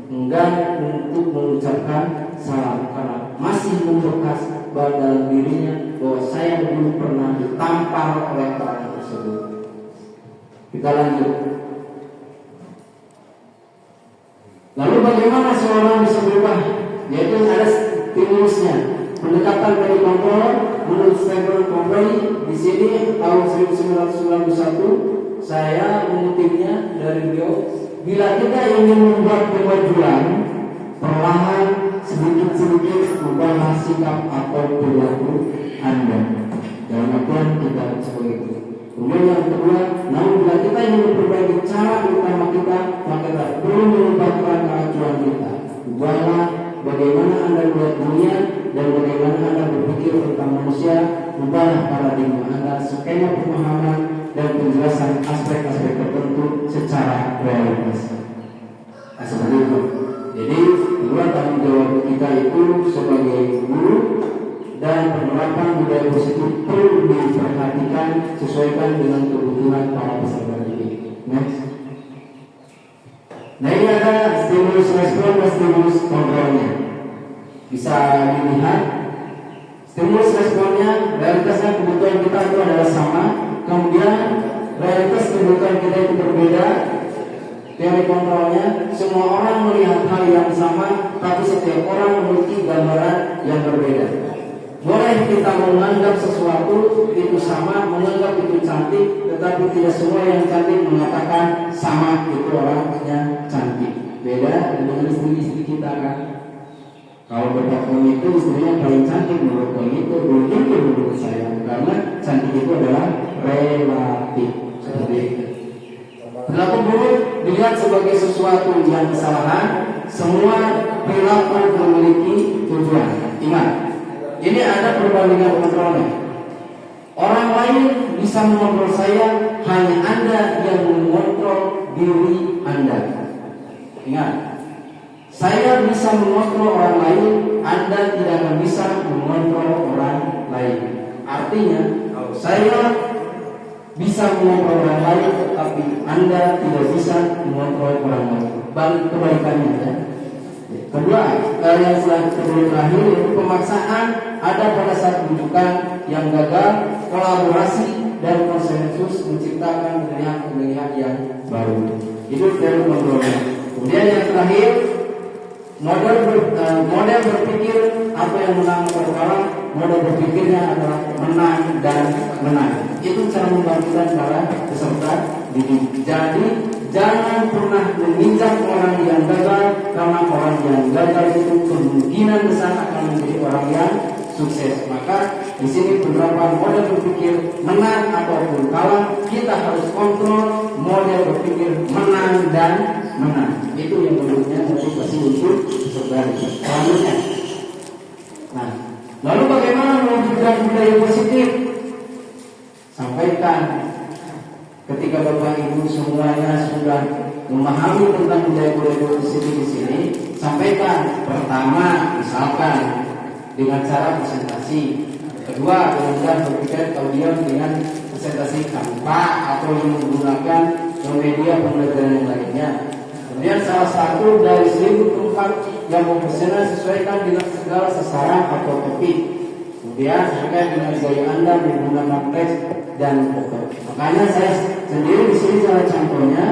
enggan untuk mengucapkan salam karena masih membekas pada dirinya bahwa saya dulu pernah ditampar oleh orang tersebut. Kita lanjut. Lalu bagaimana seorang bisa berubah? Yaitu ada stimulusnya. Pendekatan dari kontrol menurut Stephen Covey di sini tahun 1991 saya mengutipnya dari beliau. Bila kita ingin membuat kemajuan, perlahan sedikit-sedikit ubahlah sikap atau perilaku Anda. Dalam artian kita seperti itu. Kemudian yang kedua, namun bila kita ingin memperbaiki cara utama kita, maka tak perlu mengubah keracuan kita. Ubahlah bagaimana Anda melihat dunia dan bagaimana Anda berpikir tentang manusia. Ubahlah paradigma Anda, skema pemahaman dan penjelasan aspek-aspek tertentu secara realitas. Nah, seperti itu. Jadi kedua tanggung jawab kita itu sebagai guru dan penerapan budaya positif perlu diperhatikan sesuaikan dengan kebutuhan para peserta didik. Next. Nah ini ada stimulus respon dan stimulus kontrolnya. Bisa dilihat stimulus responnya, realitasnya kebutuhan kita itu adalah sama. Kemudian realitas kebutuhan kita itu berbeda. Teori kontrolnya, semua orang melihat hal yang sama, tapi setiap orang memiliki gambaran yang berbeda. Boleh kita menganggap sesuatu itu sama, menganggap itu cantik, tetapi tidak semua yang cantik mengatakan sama itu orangnya cantik. Beda dengan istri-istri kita kan. Kalau bapak kami itu istrinya paling cantik menurut kami itu belum tentu menurut saya, karena cantik itu adalah relatif. Seperti itu. Perilaku buruk dilihat sebagai sesuatu yang kesalahan. Semua perilaku memiliki tujuan. Ingat, ini ada perbandingan kontrolnya. Orang lain bisa mengontrol saya, hanya Anda yang mengontrol diri Anda. Ingat, saya bisa mengontrol orang lain, Anda tidak akan bisa mengontrol orang lain. Artinya, kalau saya bisa mengontrol orang lain, tapi Anda tidak bisa mengontrol orang lain. Balik kebalikannya ya. Kedua, yang terakhir itu pemaksaan ada pada saat rujukan yang gagal, kolaborasi dan konsensus menciptakan pilihan-pilihan yang baru. Itu teori kontrolnya. Kemudian yang terakhir, model berpikir apa yang menang atau kalah. Model berpikirnya adalah menang dan menang. Itu cara membangkitkan para peserta didik. Jadi jangan pernah menginjak orang yang gagal, karena orang yang gagal itu kemungkinan besar akan menjadi orang yang sukses. Maka di sini penerapan model berpikir menang ataupun kalah, kita harus kontrol model berpikir menang dan menang. Itu yang menurutnya motivasi untuk peserta didik. Selanjutnya, nah, lalu bagaimana mewujudkan budaya positif? Sampaikan. Ketika Bapak Ibu semuanya sudah memahami tentang budaya-budaya positif di sini, sampaikan. Pertama, misalkan dengan cara presentasi. Kedua, kemudian berpikir audio dengan presentasi tanpa atau menggunakan media pembelajaran yang lainnya. Kemudian salah satu dari 1000 tempat yang profesional sesuaikan dengan segala sasaran atau topik. Kemudian terkait dengan gaya Anda menggunakan teks dan foto. Makanya saya sendiri di sini cara contohnya,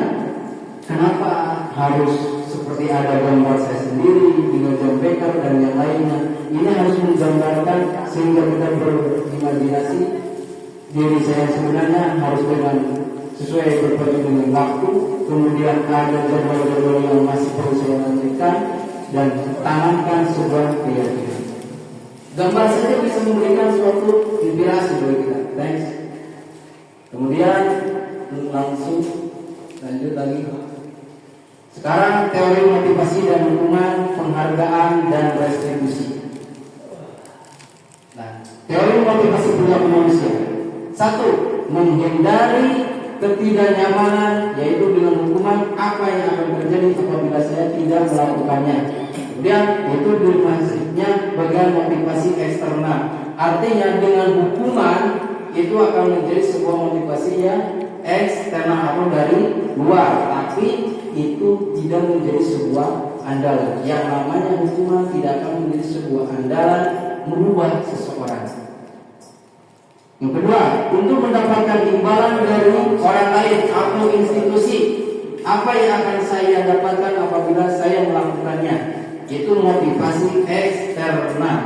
kenapa harus seperti ada gambar saya sendiri dengan jam beker dan yang lainnya. Ini harus menggambarkan sehingga kita berimajinasi diri saya sebenarnya harus dengan sesuai berbagi dengan waktu. Kemudian ada jadwal-jadwal yang masih perlu saya lanjutkan dan tanamkan sebuah keyakinan. Gambar saja bisa memberikan suatu inspirasi bagi kita. Thanks. Kemudian langsung lanjut lagi. Sekarang teori motivasi dan dukungan, penghargaan dan retribusi. Nah, teori motivasi perilaku manusia. 1. Menghindari ketidaknyamanan, yaitu dengan hukuman apa yang akan terjadi apabila saya tidak melakukannya. Kemudian itu dimaksudnya bagian motivasi eksternal. Artinya dengan hukuman itu akan menjadi sebuah motivasi yang eksternal atau dari luar, tapi itu tidak menjadi sebuah andalan. Yang namanya hukuman tidak akan menjadi sebuah andalan merubah seseorang. Yang kedua, untuk mendapatkan imbalan dari orang lain atau institusi, apa yang akan saya dapatkan apabila saya melakukannya? Itu motivasi eksternal.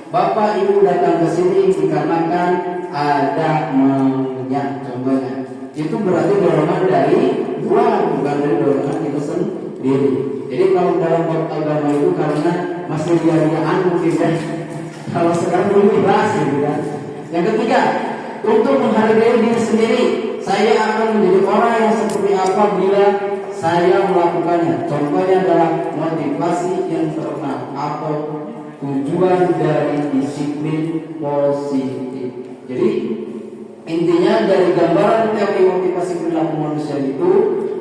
Bapak Ibu datang ke sini dikarenakan ada maunya, contohnya. Itu berarti dorongan dari luar, bukan dari dorongan kita sendiri. Jadi kalau dalam agama itu karena masih ria-riaan mungkin ya. Kalau sekarang belum ikhlas gitu kan. Yang ketiga, untuk menghargai diri sendiri. Saya akan menjadi orang yang seperti apa bila saya melakukannya. Contohnya adalah motivasi internal atau tujuan dari disiplin positif. Jadi intinya dari gambaran teori motivasi perilaku manusia itu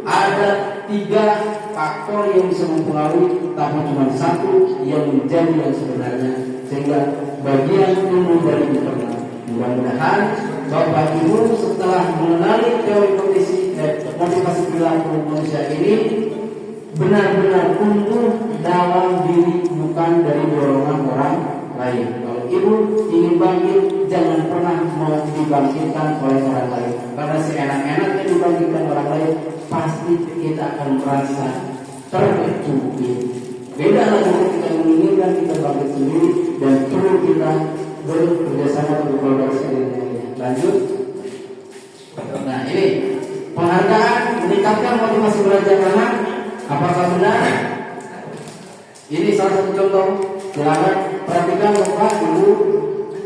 ada 3 faktor yang bisa mempengaruhi, tapi cuma satu yang menjadi yang sebenarnya, sehingga bagian tumbuh dari internal. Mudah-mudahan Bapak Ibu setelah mengenali teori motivasi perilaku manusia ini benar-benar tumbuh dalam diri, bukan dari dorongan orang lain. Kalau Ibu ingin bangkit, jangan pernah mau dibangkitkan oleh orang lain, karena seenak-enaknya dibangkitkan orang lain pasti kita akan merasa tercubit. Beda lagi ketika menginginkan kita bangkit sendiri dan perlu kita bekerjasama atau berkolaborasi dengan yang lainnya. Lanjut. Nah ini penghargaan meningkatkan motivasi belajar anak. Apakah benar? Ini salah satu contoh. Silakan perhatikan Bapak Ibu.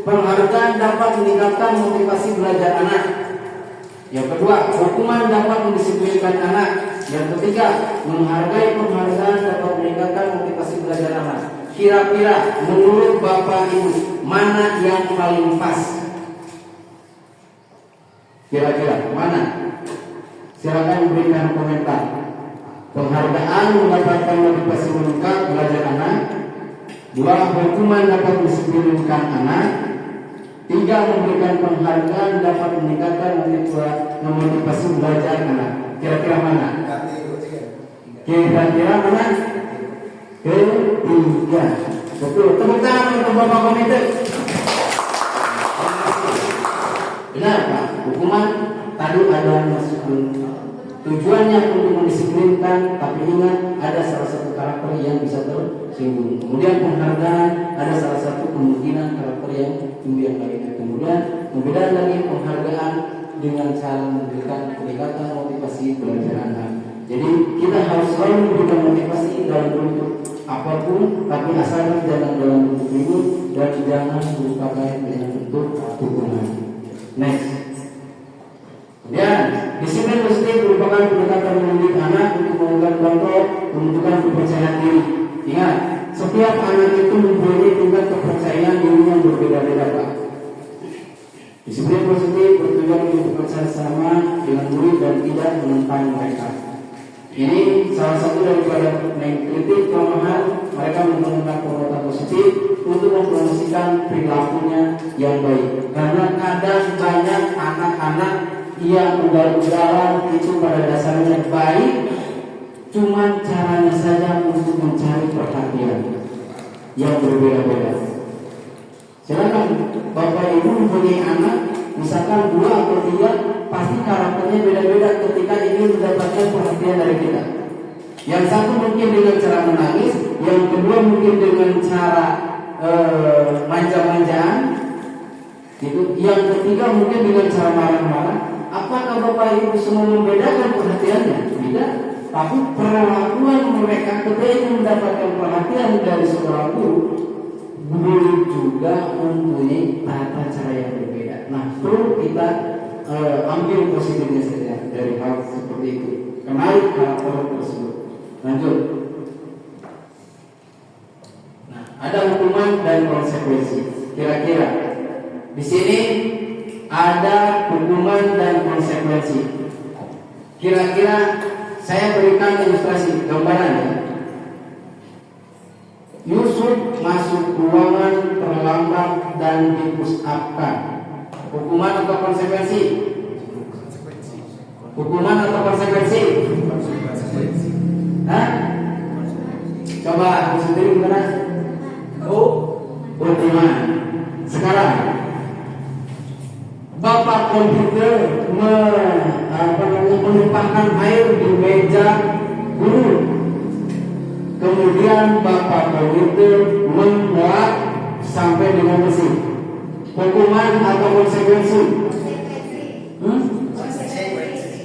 Penghargaan dapat meningkatkan motivasi belajar anak. Yang kedua, hukuman dapat mendisiplinkan anak. Yang ketiga, penghargaan dapat meningkatkan motivasi belajar anak. Kira-kira menurut Bapak Ibu mana yang paling pas? Kira-kira mana? Silakan berikan komentar. Penghargaan mendapatkan motivasi meningkat belajar anak. 2. Hukuman dapat mendisiplinkan anak. 3. Memberikan penghargaan dapat meningkatkan motivasi belajar anak. Kira-kira mana? Kira-kira mana? Ketiga. Betul. Tepuk tangan untuk Bapak Komite. Benar Pak. Hukuman tadi ada masukan. Tujuannya untuk mendisiplinkan, tapi ingat ada salah satu karakter yang bisa tersinggung. Kemudian penghargaan ada salah satu kemungkinan karakter yang tinggi yang lainnya. Kemudian membedakan lagi penghargaan dengan cara memberikan peningkatan motivasi belajar anak. Jadi kita harus selalu memberikan motivasi dalam bentuk apapun, tapi asalkan jangan dalam bentuk ribut dan jangan merupakan dengan bentuk hukuman. Next. Kemudian disiplin positif merupakan pendekatan mendidik anak untuk mengembangkan kontrol, pembentukan kepercayaan diri. Ingat, setiap anak itu mempunyai tingkat kepercayaan diri yang berbeda-beda Pak. Disiplin positif bertujuan untuk bekerja sama dengan murid dan tidak menentang mereka. Ini salah satu daripada mengkritik kelemahan mereka menggunakan penguatan positif untuk mempromosikan perilakunya yang baik. Karena kadang banyak anak-anak yang ugal-ugalan itu pada dasarnya baik, cuman caranya saja untuk mencari perhatian yang berbeda-beda. Silakan Bapak Ibu mempunyai anak, misalkan 2 atau 3, pasti karakternya beda-beda ketika ingin mendapatkan perhatian dari kita. Yang satu mungkin dengan cara menangis, yang kedua mungkin dengan cara manja-manjaan, gitu. Yang ketiga mungkin dengan cara marah-marah. Apakah Bapak Ibu semua membedakan perhatiannya? Tidak. Tapi perlakuan mereka ketika ingin mendapatkan perhatian dari seorang guru juga mempunyai tata cara yang berbeda. Nah, perlu kita ambil positifnya saja dari hal seperti itu. Kenali karakter tersebut. Lanjut. Nah, ada hukuman dan konsekuensi. Kira-kira di sini ada hukuman dan konsekuensi. Kira-kira saya berikan ilustrasi gambaran ya. Yusuf masuk ruangan terlambat dan di-push-up-kan. Hukuman atau konsekuensi? Hukuman atau konsekuensi? Hah? Coba aku sendiri gimana? Hukuman. Sekarang Bapak komputer menumpahkan air di meja guru. Kemudian Bapak komputer menguap sampai dengan mesin. Hukuman atau konsekuensi?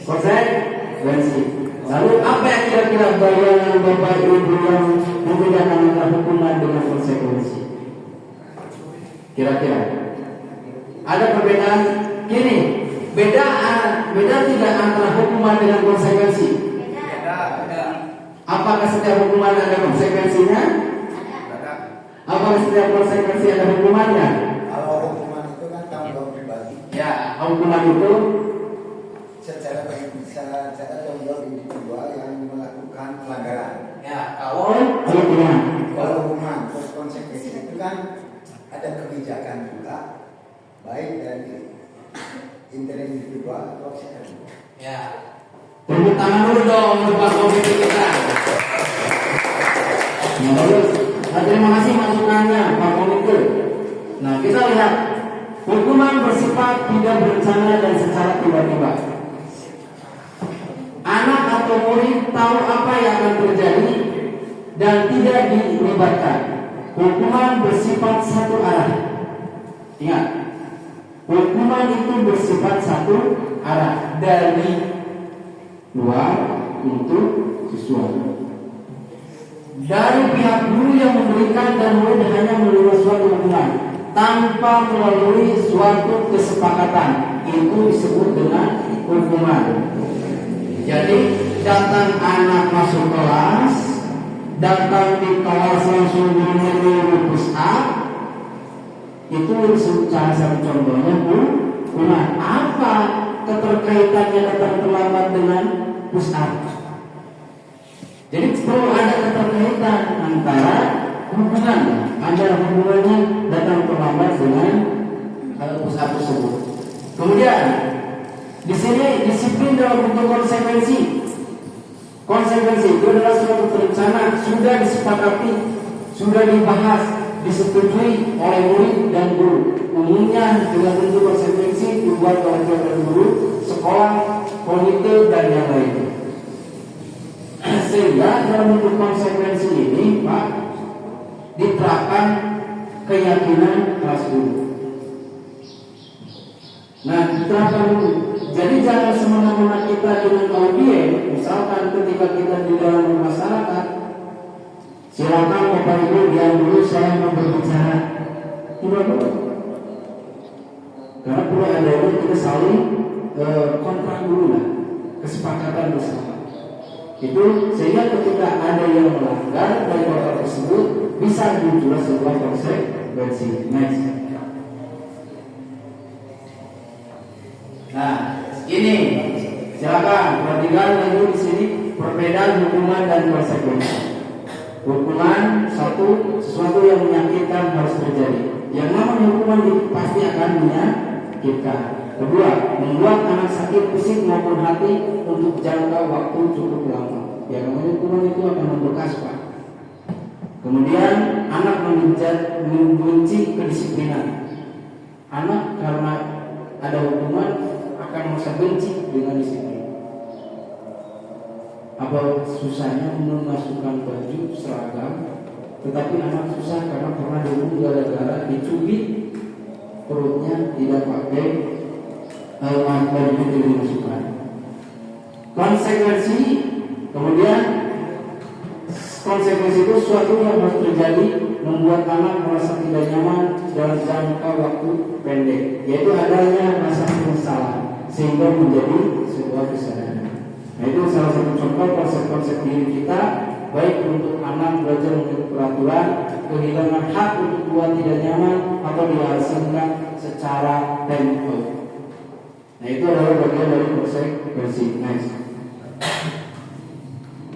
Konsekuensi. Lalu apa yang kira-kira bayangan Bapak Ibu yang membedakan antara hukuman dengan konsekuensi? Kira-kira ada perbedaan? Gini, beda tidak antara hukuman dengan konsekuensi? Apakah setiap hukuman ada konsekuensinya? Apakah setiap konsekuensi ada hukumannya? Kalau hukuman itu kan tanggung jawab pribadi. Ya, hukuman itu Secara tanggung jawab individual yang melakukan pelanggaran. ya kalau hukuman. Kalau hukuman terus konsekuensi itu kan ada kebijakan juga, baik dari individual atau sektor. Ya. Tepuk tangan dulu dong untuk Pak Komite kita. Nah, terima kasih masukannya Pak Komite. Nah, kita lihat hukuman bersifat tidak berencana dan secara tiba-tiba. Anak atau murid tahu apa yang akan terjadi dan tidak dilibatkan. Hukuman bersifat satu arah. Ingat, hukuman itu bersifat satu arah, dari luar untuk siswa. Dari pihak guru yang memberikan dan murid hanya menerima suatu hukuman tanpa melalui suatu kesepakatan, itu disebut dengan hukuman. Jadi datang anak masuk kelas, datang di kelas langsung menyuruh push up, itu salah satu contohnya hukuman. Apa keterkaitannya datang terlambat dengan push up? Jadi perlu ada keterkaitan antara hubungan, ada hubungannya datang terlambat dengan push up tersebut. Kemudian di sini disiplin dalam bentuk konsekuensi. Konsekuensi itu adalah suatu perencanaan, sudah disepakati, sudah dibahas, disetujui oleh murid dan guru. Umumnya dengan bentuk konsekuensi dibuat oleh guru, sekolah, komite dan yang lain. Sehingga dalam bentuk konsekuensi ini, Pak, diterapkan keyakinan kelas guru. Nah, diterapkan dulu. Jadi jangan semena-mena kita dengan audiens. Misalkan ketika kita di dalam masyarakat, silakan Bapak Ibu diam dulu, saya mau berbicara. Tidak dulu. Karena perlu ada kita saling kontrak dulu lah, kesepakatan bersama. Itu sehingga ketika ada yang melanggar dari kontrak tersebut bisa muncul sebuah konsekuensi. Next. Nah, ini silakan perhatikan dulu di sini perbedaan hukuman dan konsekuensi. Hukuman sesuatu yang menyakitkan harus terjadi. Yang namanya hukuman itu pasti akan menyakitkan. Kedua, membuat anak sakit fisik maupun hati untuk jangka waktu cukup lama. Yang namanya hukuman itu akan membekas, Pak. Kemudian anak membenci kedisiplinan. Anak karena ada hukuman akan merasa benci dengan disiplin. Apa susahnya memasukkan baju seragam, tetapi anak susah karena pernah dulu gara-gara dicubit perutnya tidak pakai baju itu dimasukkan. Konsekuensi, kemudian konsekuensi itu suatu yang harus terjadi membuat anak merasa tidak nyaman dalam jangka waktu pendek, yaitu adanya rasa penyesalan sehingga menjadi sebuah kesadaran. Nah, itu salah satu contoh konsep-konsep diri kita, baik untuk anak belajar mengikuti peraturan, kehilangan hak untuk buat tidak nyaman atau dihasilkan secara tempo. Nah, itu adalah bagian dari konsekuensi. Next.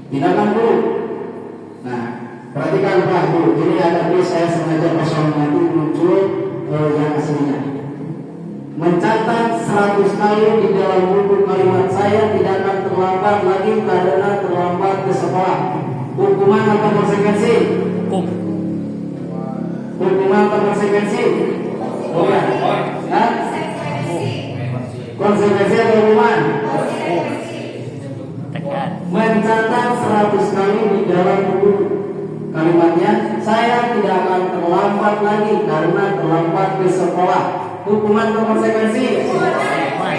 Tindakan dulu. Nah, perhatikan Pak Bu, ini ada tulis saya sengaja kosong nanti muncul yang aslinya. Mencatat 100 kali di dalam buku kalimat saya tidak akan terlambat lagi karena terlambat ke sekolah. Hukuman atau konsekuensi? Hukuman atau konsekuensi? Oh ya. Nah? Konsekuensi atau hukuman? Mencatat 100 kali di dalam buku kalimatnya saya tidak akan terlambat lagi karena terlambat ke sekolah. Hukuman atau konsekuensi? Hukuman.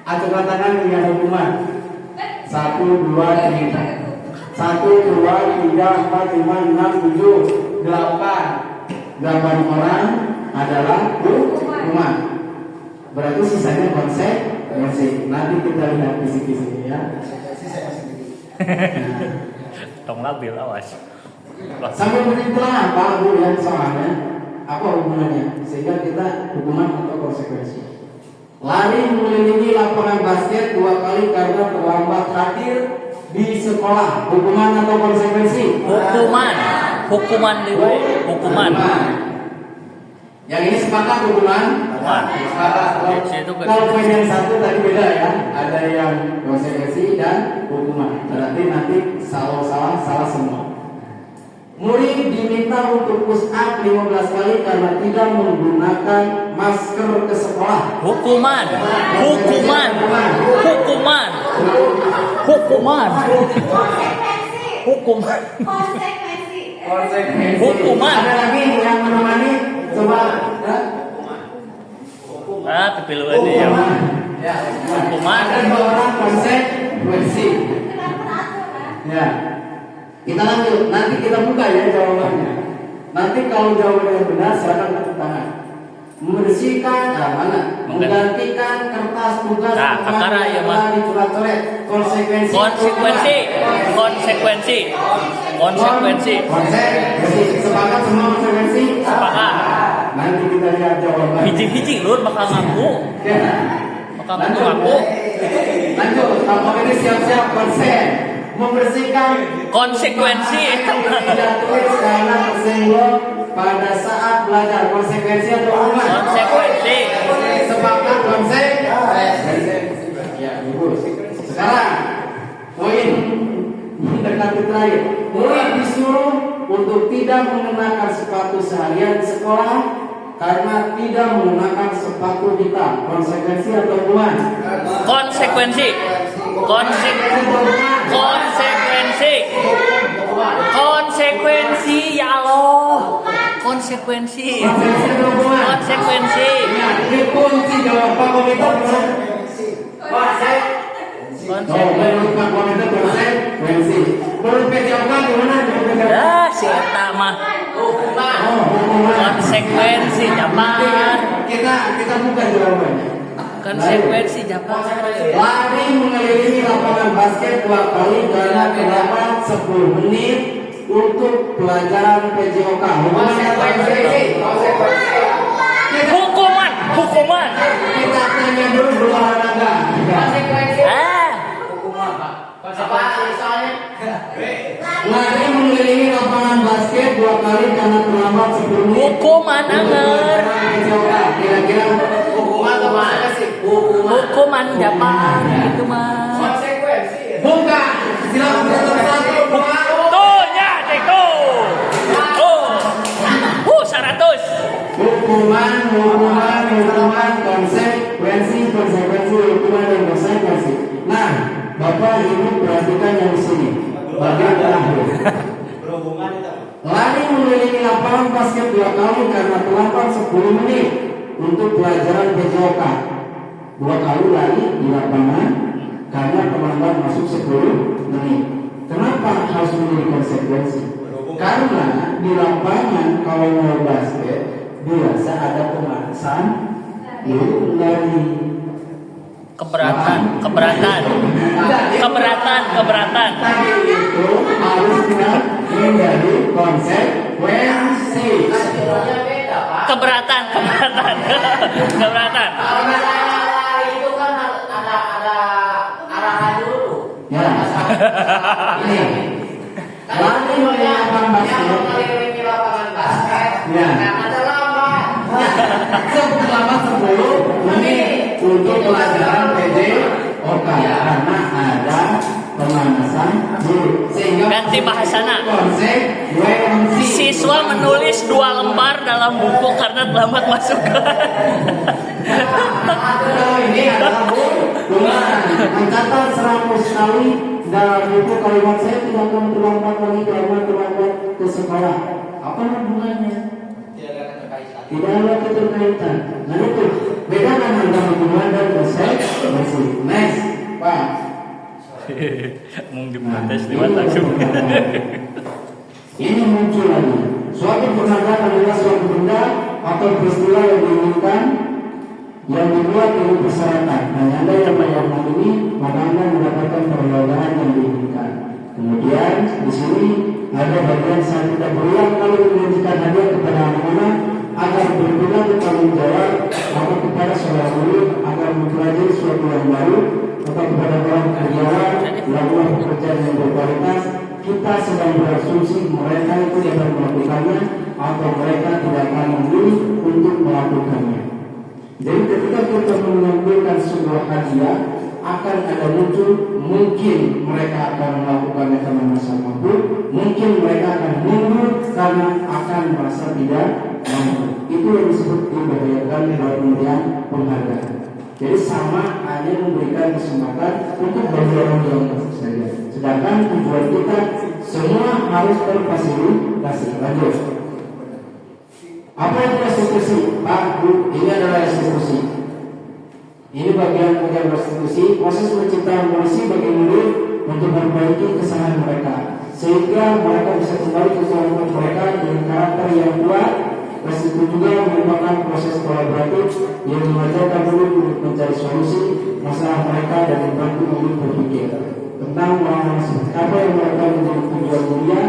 Acungkan tangan dengan hukuman. 1, 2, 3. 1, 2, 3, 4, 5, 6, 7, 8. 8 orang adalah hukuman. Berarti sisanya konsekuensi. Nanti kita lihat kisi-kisi ya. Tong labil awas. Sampai menitlah Pak Bu yang soalnya apa hubungannya sehingga kita hukuman atau konsekuensi. Lari mengelilingi lapangan basket 2 kali karena terlambat hadir di sekolah. Hukuman atau konsekuensi? Hukuman. Yang ini sepakat hukuman? Sepakat. Kalau poin yang satu tadi beda ya. Ada yang konsekuensi dan hukuman. Berarti nanti salah semua. Murid diminta untuk push up 15 kali karena tidak menggunakan masker ke sekolah. Hukuman. Konsekuensi. Hukuman. Ada lagi yang menemani? Coba piluan ya. Ya, Hukuman. ada 2 orang konsekuensi. Ya. Kita lanjut, nanti kita buka ya jawabannya. Nanti kalau jawabannya benar silakan tepuk tangan. Membersihkan, mana? Menggantikan kertas tugas Nah, kakara ya, Mas. dicoret-coret. Konsekuensi. Sepakat semua konsekuensi? Sepakat. Nanti kita lihat jawaban. Hiji-hiji lur bakal ngaku. Ya. Bakal ngaku. Lanjut, kalau ini siap-siap konsen. Membersihkan Konsekuensi. tidak tulis karena tersinggung pada saat belajar. Konsekuensi atau hukuman? Konsekuensi. Sepakat konsekuensi. Ya, bagus. Sekarang poin mendekati terakhir. Poin disuruh untuk tidak mengenakan sepatu seharian di sekolah karena tidak menggunakan sepatu hitam. Konsekuensi atau hukuman? Konsekuensi. Konsekuensi ya Allah. Konsekuensi. Konsekuensi. Ini kunci jawaban komentar. Menurut Pak Komentar konsekuensi. Menurut PJOK gimana? Ya, si eta mah konsekuensi Japar. Kita buka jawabannya. Konsekuensi Japar. Lari mengelilingi lapangan basket 2 kali karena terdapat 10 menit untuk pelajaran PJOK. Hukuman. Kita tanya dulu berolahraga. Lari mengelilingi lapangan basket 2 kali karena terlambat 10 menit. Hukuman anger. Kira-kira hukuman kemana sih? Hukuman Japar gitu mah. Buka. Silakan satu. Tuh nya cek tuh. 100. Hukuman, konsekuensi, hukuman dan konsekuensi. Nah, Bapak Ibu perhatikan yang di sini. Bagian terakhir. Lari mengelilingi lapangan basket 2 kali karena terlambat 10 menit untuk pelajaran PJOK. 2 kali lari di lapangan karena terlambat masuk 10 menit. Kenapa harus menjadi konsekuensi? Karena di lapangan kalau mau basket biasa ada pemanasan, itu lari. Keberatan. Tadi itu harus menjadi konsekuensi. Keberatan. Itu kan ada arahan dulu. Ya. Ini. Lari mengelilingi lapangan basket. Ya. Selama 10 menit untuk pelajaran PJOK karena ada pemanasan dulu. Sehingga Ganti bahasana. konsekuensi. Siswa menulis 2 lembar dalam buku karena terlambat masuk. Ini adalah hukuman. Mencatat 100 kali dalam buku kalimat saya tidak akan terlambat lagi karena terlambat ke sekolah. Apa hubungannya? Tidak ada keterkaitan. Nah itu bedakan antara hukuman dan konsekuensi. Next, Pak. Mung diprotes lewat langsung. Ini muncul lagi. Suatu perkataan adalah suatu benda atau peristiwa yang diinginkan yang dibuat dengan persyaratan. Nah, Anda yang melakukan ini, maka Anda mendapatkan perlombaan yang diinginkan. Kemudian di sini ada bagian saya tidak berulang kalau menunjukkan hadiah kepada anak-anak agar berguna bertanggung jawab atau kepada seorang guru agar mempelajari sesuatu yang baru atau kepada orang karyawan melakukan pekerjaan yang berkualitas. Kita sedang berasumsi mereka itu dapat melakukannya atau mereka tidak akan memilih untuk melakukannya. Jadi ketika kita mengambilkan sebuah hadiah akan ada muncul mungkin mereka akan melakukannya karena merasa mampu, mungkin mereka akan mundur karena akan merasa tidak mampu. Itu yang disebut diberdayakan lewat pemberian penghargaan. Jadi sama hanya memberikan kesempatan untuk bagi orang yang masuk saja. Sedangkan tujuan kita semua harus terfasilitasi. Lanjut. Apa itu restitusi? Pak, Bu, ini adalah restitusi. Ini bagian restitusi, proses penciptaan kondisi bagi murid untuk memperbaiki kesalahan mereka, sehingga mereka bisa kembali ke kelompok mereka dengan karakter yang kuat. Restitusi juga merupakan proses kolaboratif yang mengajarkan murid untuk mencari solusi masalah mereka dan membantu murid berpikir tentang hal seperti apa yang mereka menjadi tujuan mulia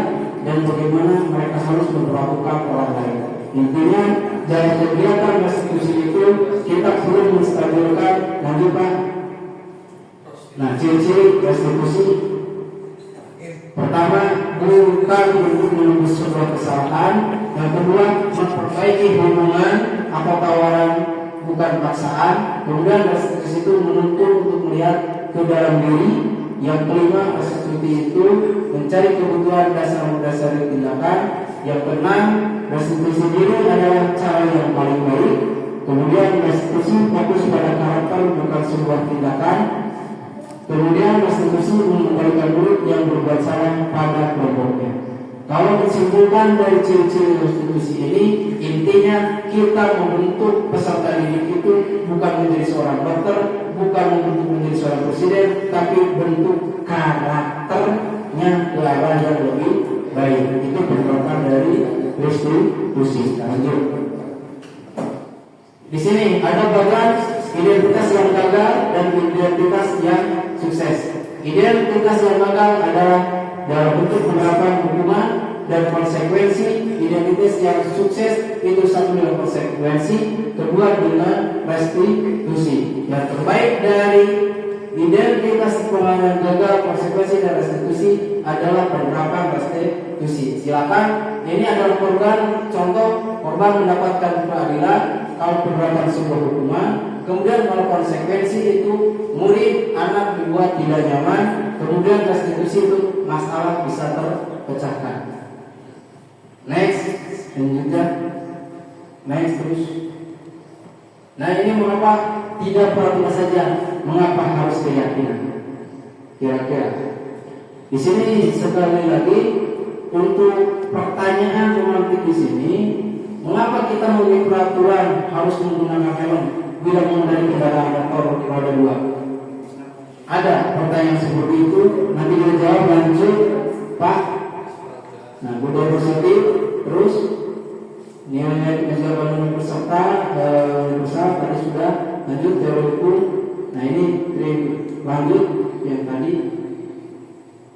dan bagaimana mereka harus memperlakukan orang lain. Intinya dalam kegiatan restitusi itu kita perlu menstabilkan lanjut Pak. Nah, ciri-ciri restitusi pertama, bukan untuk menembus sebuah kesalahan. Yang kedua, memperbaiki hubungan atau tawaran, bukan paksaan. Kemudian restitusi itu menuntut untuk melihat ke dalam diri. Yang kelima, restitusi itu mencari kebutuhan dasar mendasari tindakan. Yang keenam, restitusi diri adalah cara yang paling baik. Kemudian restitusi fokus pada karakter, bukan sebuah tindakan. Kemudian restitusi mengembalikan murid yang berbuat salah pada kelompoknya. Kalau disimpulkan dari ciri-ciri restitusi ini, intinya kita membentuk peserta didik itu bukan menjadi seorang dokter, bukan membentuk menjadi seorang presiden, tapi bentuk karakternya ke arah yang lebih baik. Itu bentukan dari restitusi. Lanjut. Di sini ada bagian identitas yang gagal dan identitas yang sukses. Identitas yang gagal adalah dalam bentuk penerapan hukuman dan konsekuensi. Identitas yang sukses itu satu dengan konsekuensi, kedua dengan restitusi. Yang terbaik dari identitas penanganan gagal, konsekuensi dan restitusi adalah penerapan restitusi. Silakan, ini adalah korban, contoh korban mendapatkan keadilan kalau penerapan sebuah hukuman. Kemudian kalau konsekuensi itu murid, anak dibuat tidak nyaman. Kemudian restitusi itu masalah bisa terpecahkan. Next, lanjutkan. Next terus. Nah, ini mengapa tidak peraturan saja? Mengapa harus keyakinan? Kira-kira di sini sekali lagi untuk pertanyaan romantik di sini, mengapa kita memilih peraturan harus menggunakan helm bila mengendarai kendaraan motor roda 2? Ada pertanyaan seperti itu. Nanti kita jawab. Lanjut Pak. Nah, budaya positif. Terus nilai kejawaban peserta tadi sudah. Lanjut teori hukum. Nah, ini lanjut yang tadi.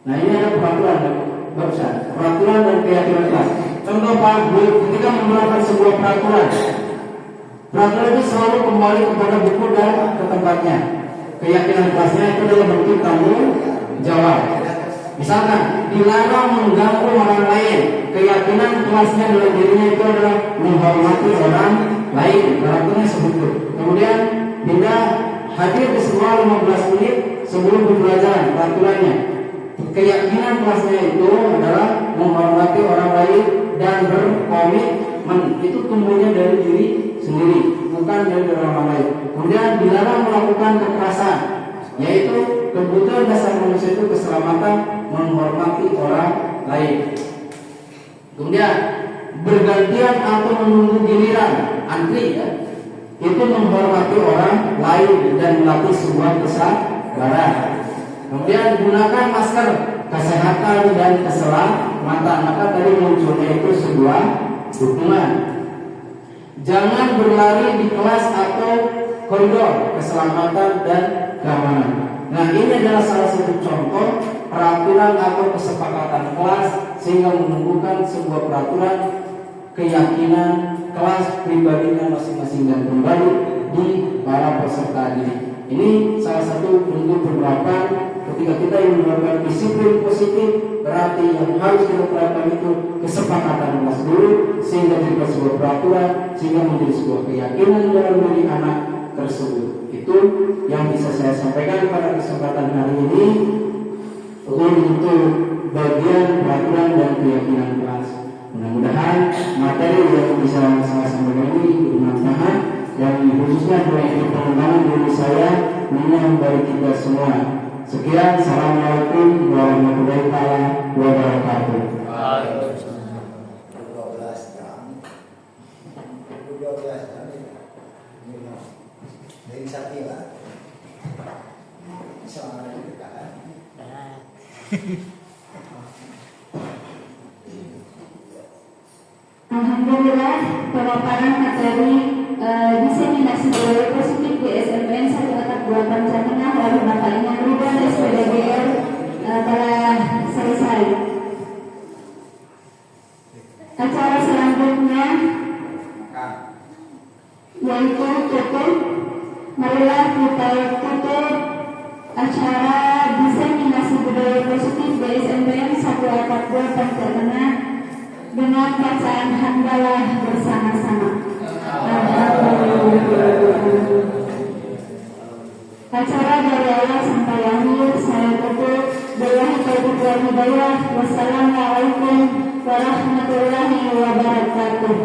Nah, ini ada peraturan barusan. Peraturan dan keyakinan kelas. Contoh Pak, ketika menerapkan sebuah peraturan itu selalu kembali kepada buku dan ke tempatnya. Keyakinan kelasnya itu adalah bentuk tanggung jawab. Misalkan dilarang mengganggu orang lain, keyakinan kelasnya dalam dirinya itu adalah menghormati orang lain. Peraturannya sebut. Kemudian tidak hadir di sekolah 15 menit sebelum pembelajaran. Peraturannya, keyakinan kelasnya itu adalah menghormati orang lain dan berkomitmen. Itu tumbuhnya dari diri sendiri, bukan dari orang lain. Kemudian dilarang melakukan kekerasan, yaitu kebutuhan dasar manusia itu keselamatan, menghormati orang lain. Kemudian bergantian atau menunggu giliran, antri ya, itu menghormati orang lain dan melatih sebuah kesabaran. Kemudian gunakan masker, kesehatan dan keselamatan. Maka tadi munculnya itu sebuah hukuman. Jangan berlari di kelas atau koridor, keselamatan dan keamanan. Nah, ini adalah salah satu contoh peraturan atau kesepakatan kelas sehingga menumbuhkan sebuah peraturan keyakinan kelas pribadinya masing-masing dan kembali di para peserta didik. Ini salah satu bentuk penerapan. Ketika kita yang menerapkan disiplin positif, berarti yang harus kita terapkan itu kesepakatan kelas dulu, sehingga menjadi sebuah peraturan, sehingga menjadi sebuah keyakinan dalam diri anak tersebut. Itu yang bisa saya sampaikan pada kesempatan hari ini untuk bagian peraturan dan keyakinan kelas. Mudah-mudahan materi yang bisa saya sampaikan ini bermanfaat dan khususnya untuk pengembangan diri saya dan bagi kita semua. Sekian, assalamualaikum warahmatullahi wabarakatuh. Waalaikumsalam. 12 jam. Dari Satya. Selama ada dekat. Alhamdulillah, pemaparan materi diseminasi budaya positif di SMPN 1 Atap 2 Pancatengah oleh Bapak Iman Ridwan SPDGL telah selesai. Acara selanjutnya yaitu tutup. Marilah kita tutup acara diseminasi budaya positif di SMPN 1 Atap 2 Pancatengah dengan bacaan hamdalah bersama-sama. Acara dari awal sampai akhir saya tutup. Billahi taufiq wal hidayah. Wassalamualaikum warahmatullahi wabarakatuh.